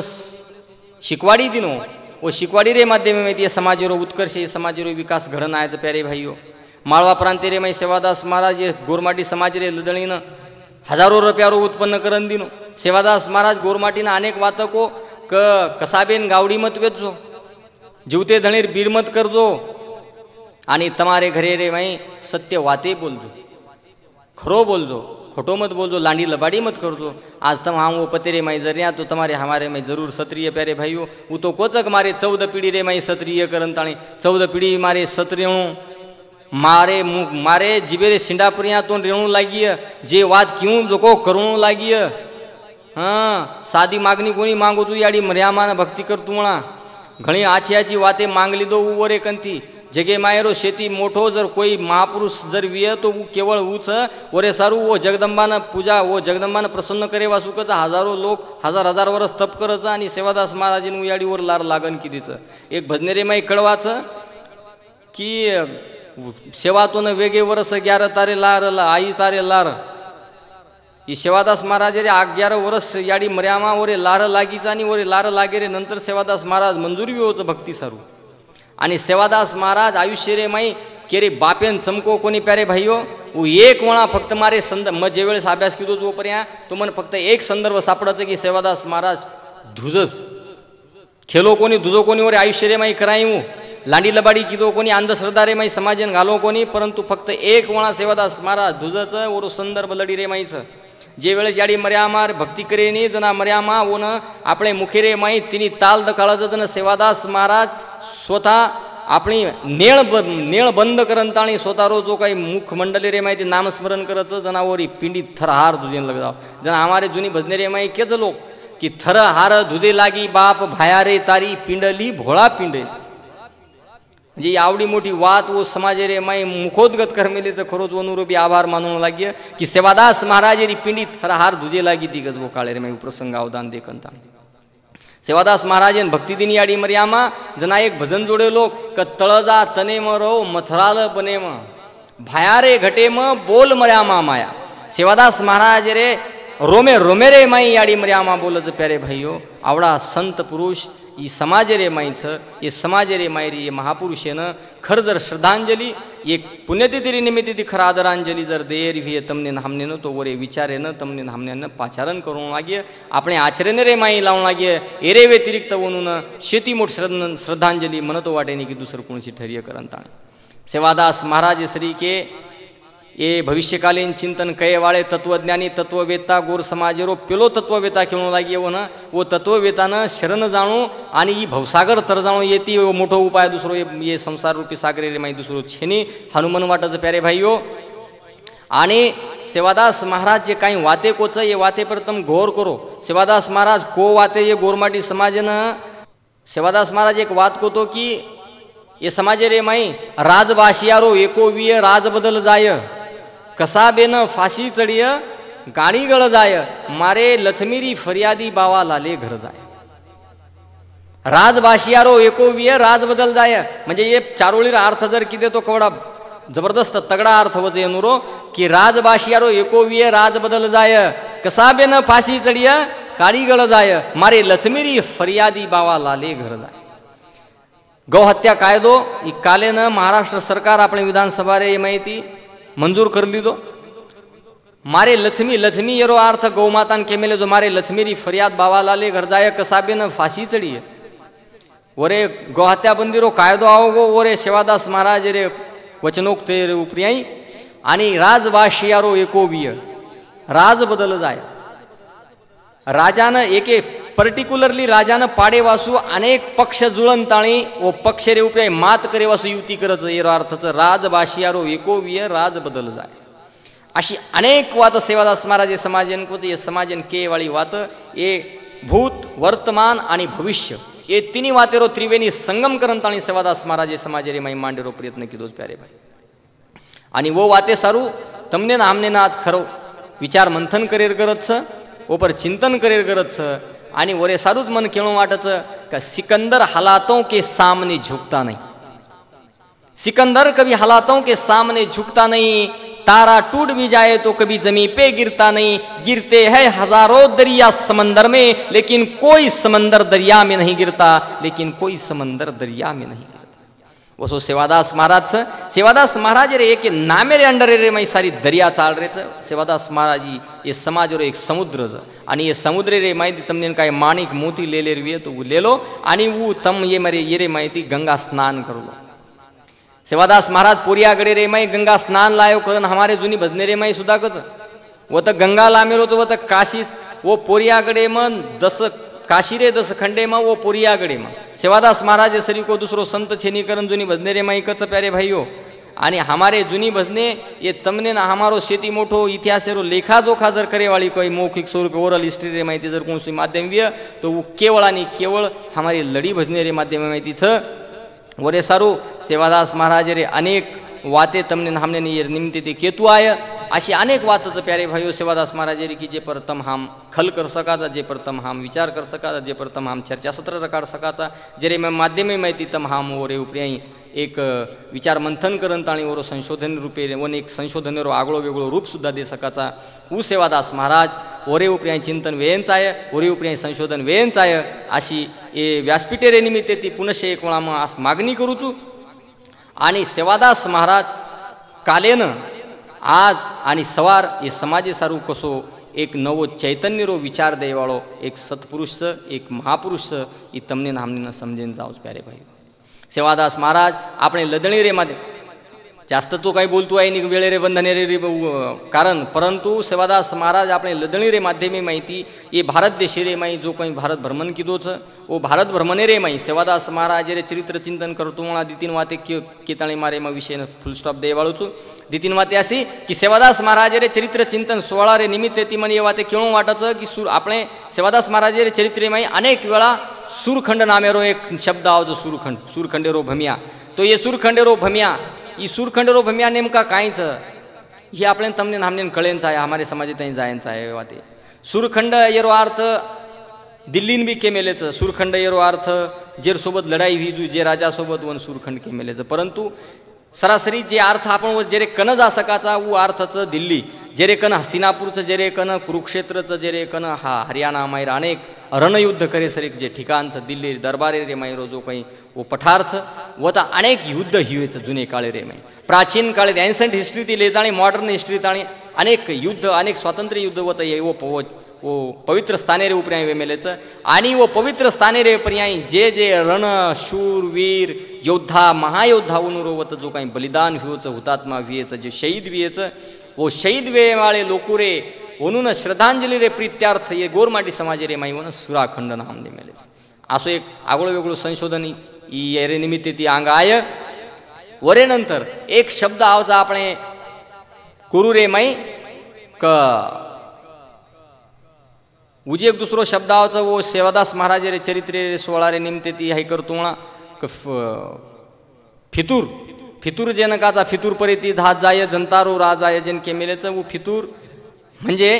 शिकवाडी दिनो वो शिकवाडी रे माध्यमे माहिती ये समाजेरो उत्कर्ष ये समाजेरो विकास घडण आयचं प्यारे भाइयों. माळवा प्रांत रे माई सेवादास महाराज ये गोरमाटी समाज रे लदणीन हजारों रुपयारो उत्पन्न करन दिनो. सेवादास महाराज गोरमाटीना अनेक वातको क कसाबेन गावडी मत वेचजो जीवते धणीर बीर मत करजो आणि तमारे घरे रे माई सत्य वाते बोलजो खरो बोलजो खोटो मत बोलजो लांडी लबाड़ी मत करजो. आज तम हम वो पते रे माई जरिया तो तुम्हारे हमारे में जरूर सत्रिय प्यारे भाइयों. वो तो कोचक मारे 14 पीढ़ी रे माई सत्रिय करन ताणी 14 पीढ़ी मारे सत्रियों मारे मारे जीवेरे सिंडापुरिया तो रेणू लागिय जे वात क्यों जोको करुणू लागिय. हाँ सादी मागणी कोणी मागो तू याडी मर्यामान भक्ती कर तू म्हणा घणी आची आची वाते मांग लीधो उवरे कंती जगे मायरो शेती मोठो जर कोई महापुरुष जर विय तो केवळ ऊच ओरे सारू वो जगदंबानं पूजा वो जगदंबानं प्रसन्न करे वासुकचा हजारो लोक हजार हजार वर्ष तप करचं आणि सेवादास महाराजीन उयाडीवर लार लागन कितीचं एक भजनेरे माई कळवाचं की सेवातून वेगे वरस 11 तारे लार आई तारे लार ही सेवादास महाराज रे 11 वर्ष याडी मर्यामा ओरे लार लागीचा आणि ओरे लार लागे रे नंतर सेवादास महाराज मंजूर विहोचं भक्ती सारू आणि सेवादास महाराज आयुष्य रे माई केरे बापेन चमको कोणी प्यारे भाईयो वो एक वणा फक्त मारे संदर्भ मग जे वेळेस अभ्यास किदो जो पर्या तो मन फक्त एक संदर्भ सापडायचं की सेवादास महाराज धुजस खेलो कोणी धुजो कोणी वरे आयुष्य रे माई करायू लांडी लबाडी किदो कोणी अंधश्रद्धा रे माई समाजन घालो कोणी परंतु फक्त एक वणा सेवादास महाराज धुजचं ओरो संदर्भ लडी रे माईचं जे वेळेस याडी मर्यामार भक्ती करेनी जना मर्यामा ओन आपले मुखेरे माई तिनी ताल दकाळाचं जन सेवादास महाराज स्वतः आपली नेळ बंद करंताणी स्वतः जो काही मुख मंडली रे माहिती नामस्मरण करायचं जनावरी पिंडी थरहार धुजेन लग जाव जना हमारे जुनी भजने रे माई केच लोक की थर हार धुजे लागी बाप भाया रे तारी पिंडली भोळा पिंडली म्हणजे आवडी मोठी वात व समाजे रे माई मुखोद्गत करमेलेचं खरोच वनुरूपी आभार मानून लागे की सेवादास महाराज री पिंडी थरहार धुजे लागी ती गज वो काळे रे माई प्रसंग अवदान देखंता सेवादास महाराजन भक्ती दिनी आडी मर्यामा जना एक भजन जोडे लोक क तळजा तने मरो मथराल बने म भाया रे घटे म बोल मर्यामा माया सेवादास महाराज रे रोमे रोमे रे माई आडी मर्यामा बोलच प्यारे भाईयो आवडा संत पुरुष ई समाज रे माईचं ये समाज रे मायरी ये महापुरुषेनं खर जर श्रद्धांजली एक पुण्यतिथी निमित्ती खर आदरांजली जर देर व्ही तमने हमने तो वरे विचारेनं तमने हमने पाचारण करून लागे आपण आचरेने रे माई लावून लागे एरे व्यतिरिक्त वणून शेती मोठ श्रद्धांजली म्हणतो वाटेने की दुसरं कोणशी ठर्य करंता सेवादास महाराज श्री के ये भविष्यकालीन चिंतन कये वाळे तत्वज्ञानी तत्ववेता गोर समाजेरो पेलो तत्ववेता खेळून लागे वो ना वो तत्ववेतानं शरण जाणू आणि ही भवसागर तर जाणू येती मोठो उपाय दुसरो ये संसार रूपी सागरे रे माई दुसरो छेनी हनुमान वाटाचं प्यारे भाईयो आणि सेवादास महाराज जे काही वाते कोच ये वाते पर तम गौर करो सेवादास महाराज को वाते ये गोरमाटी समाजनं सेवादास महाराज एक वात कोतो की ये समाजे रे माई राजबाशियारो एकोवीय राज बदल जाय कसा बेन फाशी चढिय गाणी गळ जाय मारे लक्ष्मीरी फरियादी बावा लाले घर जाय राजबाशियारो एकोवीय राज बदल जाय म्हणजे ये चारोळीर अर्थ जर किती तो कवडा जबरदस्त तगडा अर्थ वजे अनुरो की राजबाशियारो एकोवीय राज बदल जाय कसा बेन फाशी चढिय काळी गळ जाय मारे लक्ष्मीरी फरियादी बावा लाले घर जाय गौहत्या कायदो ई कालेनं महाराष्ट्र सरकार आपले विधानसभा रे माहिती मंजूर कर लीधो मारे लक्ष्मी येरो अर्थ गौमातान केमेले जो मारे लक्ष्मीरी फरियाद बावा लाले घर जाय कसाबेनं फाशी चढिये वरे गौहत्या बंदिरो कायदो आओ गो वरे सेवादास महाराज रे वचनोक्ते रे उपरियाई आणि राजवाशियारो एकोवीय राज बदल जाय राजानं एके पर्टिक्युलरली राजानं पाडे वासू अनेक पक्ष जुळन ताणी व पक्ष रे उपरे मात करे वासू युती करच येरो अर्थाचं राजबाशियारो एकोवीय राज बदल जाय अशी अनेक वात सेवादास महाराज समाजन को ये समाजन केवाळी वात ये भूत वर्तमान आणि भविष्य ये तिन्ही वातेरो त्रिवेणी संगम करन ताणी सेवादास महाराज समाज रे माई मांडेरो प्रयत्न किदोच प्यारे भाई आणि वो वाते सारू तमने ना हमने ना आज खरो विचार मंथन करेर करत ऊपर चिंतन करेर करत आणि वरे सारूच मन केळून वाटच का सिकंदर हालातों के सामने झुकता नहीं सिकंदर कभी हालातों के सामने झुकता नहीं तारा टूट भी जाए तो कभी जमीन पे गिरता नहीं गिरते हैं हजारों दरिया समंदर में लेकिन कोई समंदर दरिया में नहीं गिरता लेकिन कोई समंदर दरिया में नहीं गिरता वो सो सेवादास महाराज रे एक नामे रे अंडर रे माई सारी दरिया चाल रे सेवादास महाराज ये समाज रो एक समुद्र आणि ये समुद्र रे माहिती तमने काय माणिक मोती ले रे तो ले लो आणि वो तम ये मरे ये रे माहिती गंगा स्नान कर लो सेवादास महाराज पोरियागडे रे माई गंगा स्नान लायो करन हमारे जुनी भजने रे माई सुद्धा कच वो तर गंगा लामेलो तो वो तर काशीच वो पोरियागडे मन 10 काशी रे 10 खंडे में वो पोरियागडे में सेवादास महाराज सरी को दूसरो संत छेनी करन जुनी भजने रे माई कच प्यारे भाईयो आणि हमारे जुनी भजने ये तमने ना हमारो शेती मोठो इतिहास रो लेखा जोखा जर करे वाली कोई मौखिक स्वरूप ओरल हिस्ट्री रे माहिती जर कोणसी माध्यम विय तो वो केवळ आणि केवळ हमारी लड़ी भजने रे माध्यम माहिती छ वरे सारू सेवादास महाराज रे अनेक वाते तमने हमने निमित्ते ते केतु आय अशी अनेक वातच प्यारे भाइयों सेवादास महाराज रे की जे प्रथम हम खल कर सका जे प्रथम हम विचार कर सका जे प्रथम हम चर्चा सत्र रकाड सका जरे मैं माध्यमे माहिती तम हम ओरे उपरी एक विचार मंथन करन ताणी ओरो संशोधन रूपे वन एक संशोधन रो आगळो वेगळो रूप सुद्धा दे सकाचा उ सेवादास महाराज ओरे उपरी चिंतन वेयंचाय ओरे उपरी संशोधन वेयंचाय अशी ए व्यासपीठे रे निमित्ते ती पुनश्च एक वेळा मागणी करूचू आणि सेवादास महाराज कालेनं आज आणि सवार हे समाजे सारू कसो एक नवो चैतन्य रो विचार देवाळो एक सत्पुरुष एक महापुरुष ई तमने हमने समजेन जाऊच प्यारे भाई सेवादास महाराज આપણે લદણી રે માધ્યમ जास्त तो काही बोलतो आहे नि वेळे रे बंधने रे कारण परंतु सेवादास महाराज આપણે લદણી रे माध्यमे माहिती ये भारत देश रे माही जो काही भारत भ्रमण कीधो छ वो भारत भ्रमणे रे माही सेवादास महाराज रे चरित्र चिंतन करतो मला दितीन वाते केताळी मारे मा विषय फुल स्टॉप दे वाळू छु दितीन वाते अशी की सेवादास महाराज रे चरित्र चिंतन 16 रे निमित्ते ती मनी वाते केळू वाटच की આપણે सेवादास महाराज रे चरित्र माही अनेक वेळा सूरखंड नामेरो एक शब्द आव जो सूरखंडेरो भमिया तो ये सूरखंडेरो भमिया ई सूरखंडेरो भमिया नेमका कायच ही आपण तमने हमने कळेंच आहे हमारे समाजात जायंच आहे वाते सूरखंड येरो अर्थ दिल्लीन बी केमेलेच सूरखंड येरो अर्थ जेर सोबत लढाई हुई जे राजा सोबत वन सूरखंड केमेलेच परंतु सरासरी जे अर्थ आपण जेरे कन जा सकाचा वो अर्थच दिल्ली जेरे कन हस्तिनापूरचं जेरे कन कुरुक्षेत्रचं जेरे कन हा हरियाणा मायर अनेक रणयुद्ध करे सरीक जे ठिकाणचं दिल्ली दरबारे रे मायरो जो काही वो पठारच व तर अनेक युद्ध हिवेच जुने काळे रे माय प्राचीन काळे एन्शंट हिस्ट्री ती लेताणी मॉडर्न हिस्ट्री ताणी अनेक युद्ध अनेक स्वातंत्र्य युद्ध होत वो वो पवित्र स्थाने रे उपरी वेमेलेच आणि वो पवित्र स्थाने रे पर्यायी जे जे रण शूर वीर योद्धा महायोद्धा उनुरोवत जो काही बलिदान हुयच हुतात्मा वियेच जे शहीद वियेच वो शहीद वे वाले लोकू रे म्हणून श्रद्धांजली रे प्रीत्यार्थ ये गोरमाटी समाज रे माई म्हणून सुराखंड नाम दे मेलेच असो एक आगळो वेगळो संशोधन ई रे निमित्ते ती अंग आय वरे नंतर एक शब्द आवचा આપણે कुरु रे माई क उजे एक दुसरो शब्द आवचा वो सेवादास महाराज रे चरित्र रे 16 रे निमित्ते ती हाय करतो म्हणा फितूर फितूर जनकाचा फितूर परी धात जाय जनतारो राजाय जन केमेलेचं वो फितूर म्हणजे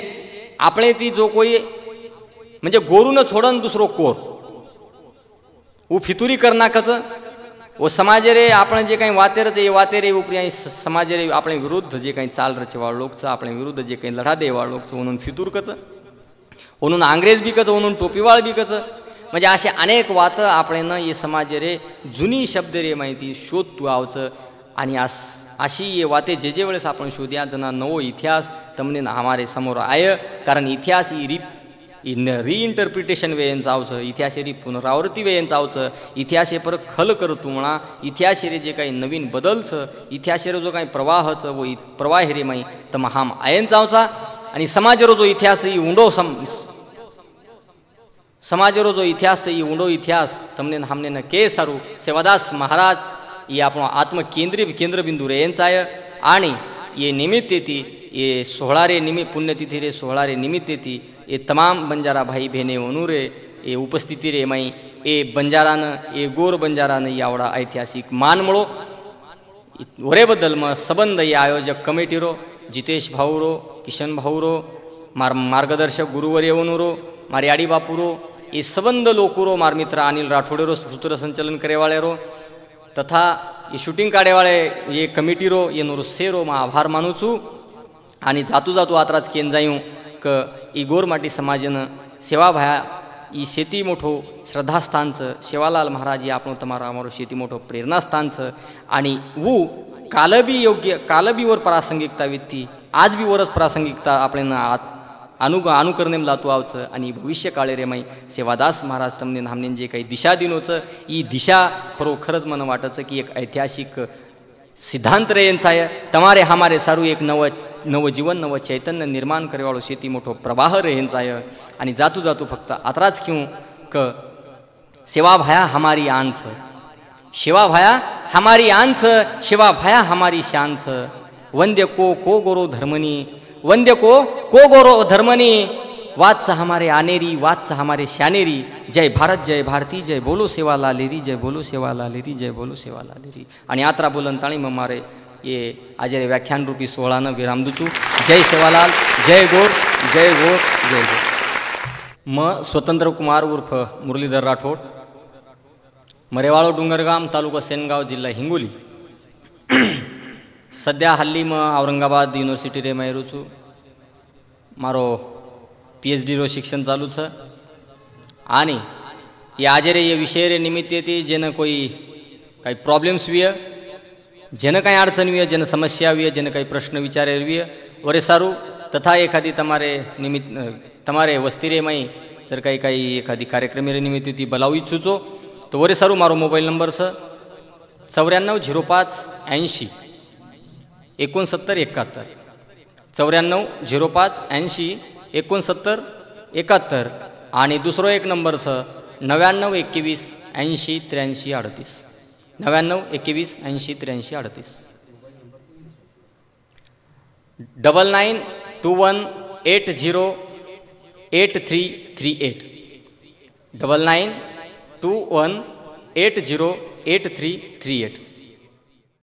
आपले ती जो कोई म्हणजे गोरून छोडन दुसरो कोर वो फितुरी करनाकच वो समाज रे आपण जे काही वातेर जे वातेरे उपरी समाज रे आपले विरुद्ध जे काही चाल रचेवाळ लोकचं आपले विरुद्ध जे काही लढा देवाळ लोकचं म्हणून फितूर कच म्हणून अंग्रेज बी कच म्हणून टोपीवाळ बी कच म्हणजे असे अनेक वात आपण ये समाज रे जुनी शब्द रे माहिती शोध तू आवचं आणि अशी ये वाते जे जे वेळेस आपण शोध्या जना नवो इतिहास तमने हमारे समोर आय कारण इतिहास रिइंटरप्रिटेशन वेयन जावचं इतिहास री पुनरावृत्ती वेयन जावचं इतिहास हे पर खल करतो म्हणा इतिहास रे जे काही नवीन बदलचं इतिहास रे जो काही प्रवाहचं वो प्रवाह रे माई तम हाम आयन जावचा आणि समाजरो जो इतिहास ही उंडो समाजरो जो इतिहास ही उंडो इतिहास तमने हमने न के सारू सेवादास महाराज ये आपण केंद्रबिंदू रे यांचाय आणि ये निमित्ते ती ये 16 रे निमित्त पुण्यतिथी रे 16 रे निमित्ते ती ये तमाम बंजारा भाई बहने ओनुरे ये उपस्थिती रे माई ये बंजारानं ये गोर बंजारानं यावडा ऐतिहासिक मान मळो वरे बद्दल मग संबंध ये आयोजक कमिटी रो जितेश भाऊरो किशन भाऊरो मार्गदर्शक गुरुवर्य ओनुरो मारी आडी बापूरो ये संबंध लोकुरो मार मित्र अनिल राठोडेरो सूत्रसंचालन करेवाळे रो तथा ये शूटिंग काढेवाळे ये कमिटी रो ये नोरो सेरो मा आभार मानू छू आणि जातू आत्राच केन जायूं क ई गोरमाटी समाजनं सेवा भाया ई शेती मोठो श्रद्धास्थानचं सेवालाल महाराज ये आपण तमारा अमारो शेती मोठो प्रेरणास्थानचं आणि वो कालबी योग्य कालबीवर प्रासंगिकता व्यक्ती आज बी वरच प्रासंगिकता आपल्याला अनुकरणे लातू आवचं आणि भविष्य काळे रे माई सेवादास महाराज तमने हमने जे काही दिशा दिनोचं ही दिशा खरोखरच मन वाटचं की एक ऐतिहासिक सिद्धांत रे यांचाय तमारे हमारे सारू एक नव जीवन नव चैतन्य निर्माण करेवाळो शेती मोठो प्रवाह रे यांचाय आणि जातू फक्त आत्राच क्यों क सेवा भाया हमारी आंच सेवा भाया हमारी आंच सेवा भाया हमारी शांच वंद्य को गोरो धर्मनी वंद्य को गोरो धर्मनी वाचा हमारे आनेरी, वाचा हमारे श्यानेरी, जय भारत जय भारती, जय बोलो सेवा लालेरी, जय बोलो सेवा लालेरी, जय बोलो सेवा लालेरी. आणि यात्रा बोलन ताणी मग मारे ये आज रे व्याख्यान रूपी सोहळानं विराम दूचू. जय सेवालाल, जय गोर, जय गोर, जय गोर. म स्वतंत्र कुमार उर्फ मुरलीधर राठोड, मरेवाळो डुंगरगाम, तालुका सेनगाव, जिल्हा हिंगोली. सध्या हल्ली मग औरंगाबाद युनिव्हर्सिटी रे मैं रुचू. मारो PhD रो शिक्षण चालू छ. आणि ये आज रे ये विषय रे निमित्त येते जेनं कोई काही प्रॉब्लेम्स विय, जेनं काही अडचण विय, जेनं समस्या विय, जेनं काही प्रश्न विचारे विय वरे सारू. तथा एखादी તમારે વસ્તી રે માઈ जर काही एखादी कार्यक्रम रे निमित्त ती बोलावू इच्छुचो तो वरे सारू मारो मोबाईल नंबर छ 9405 80 69 71. 9405 80 69 71. आणि दुसरो एक नंबर छ 99 21 80 83 38. 99 21 80 83 38. 9921808338. 9921808338.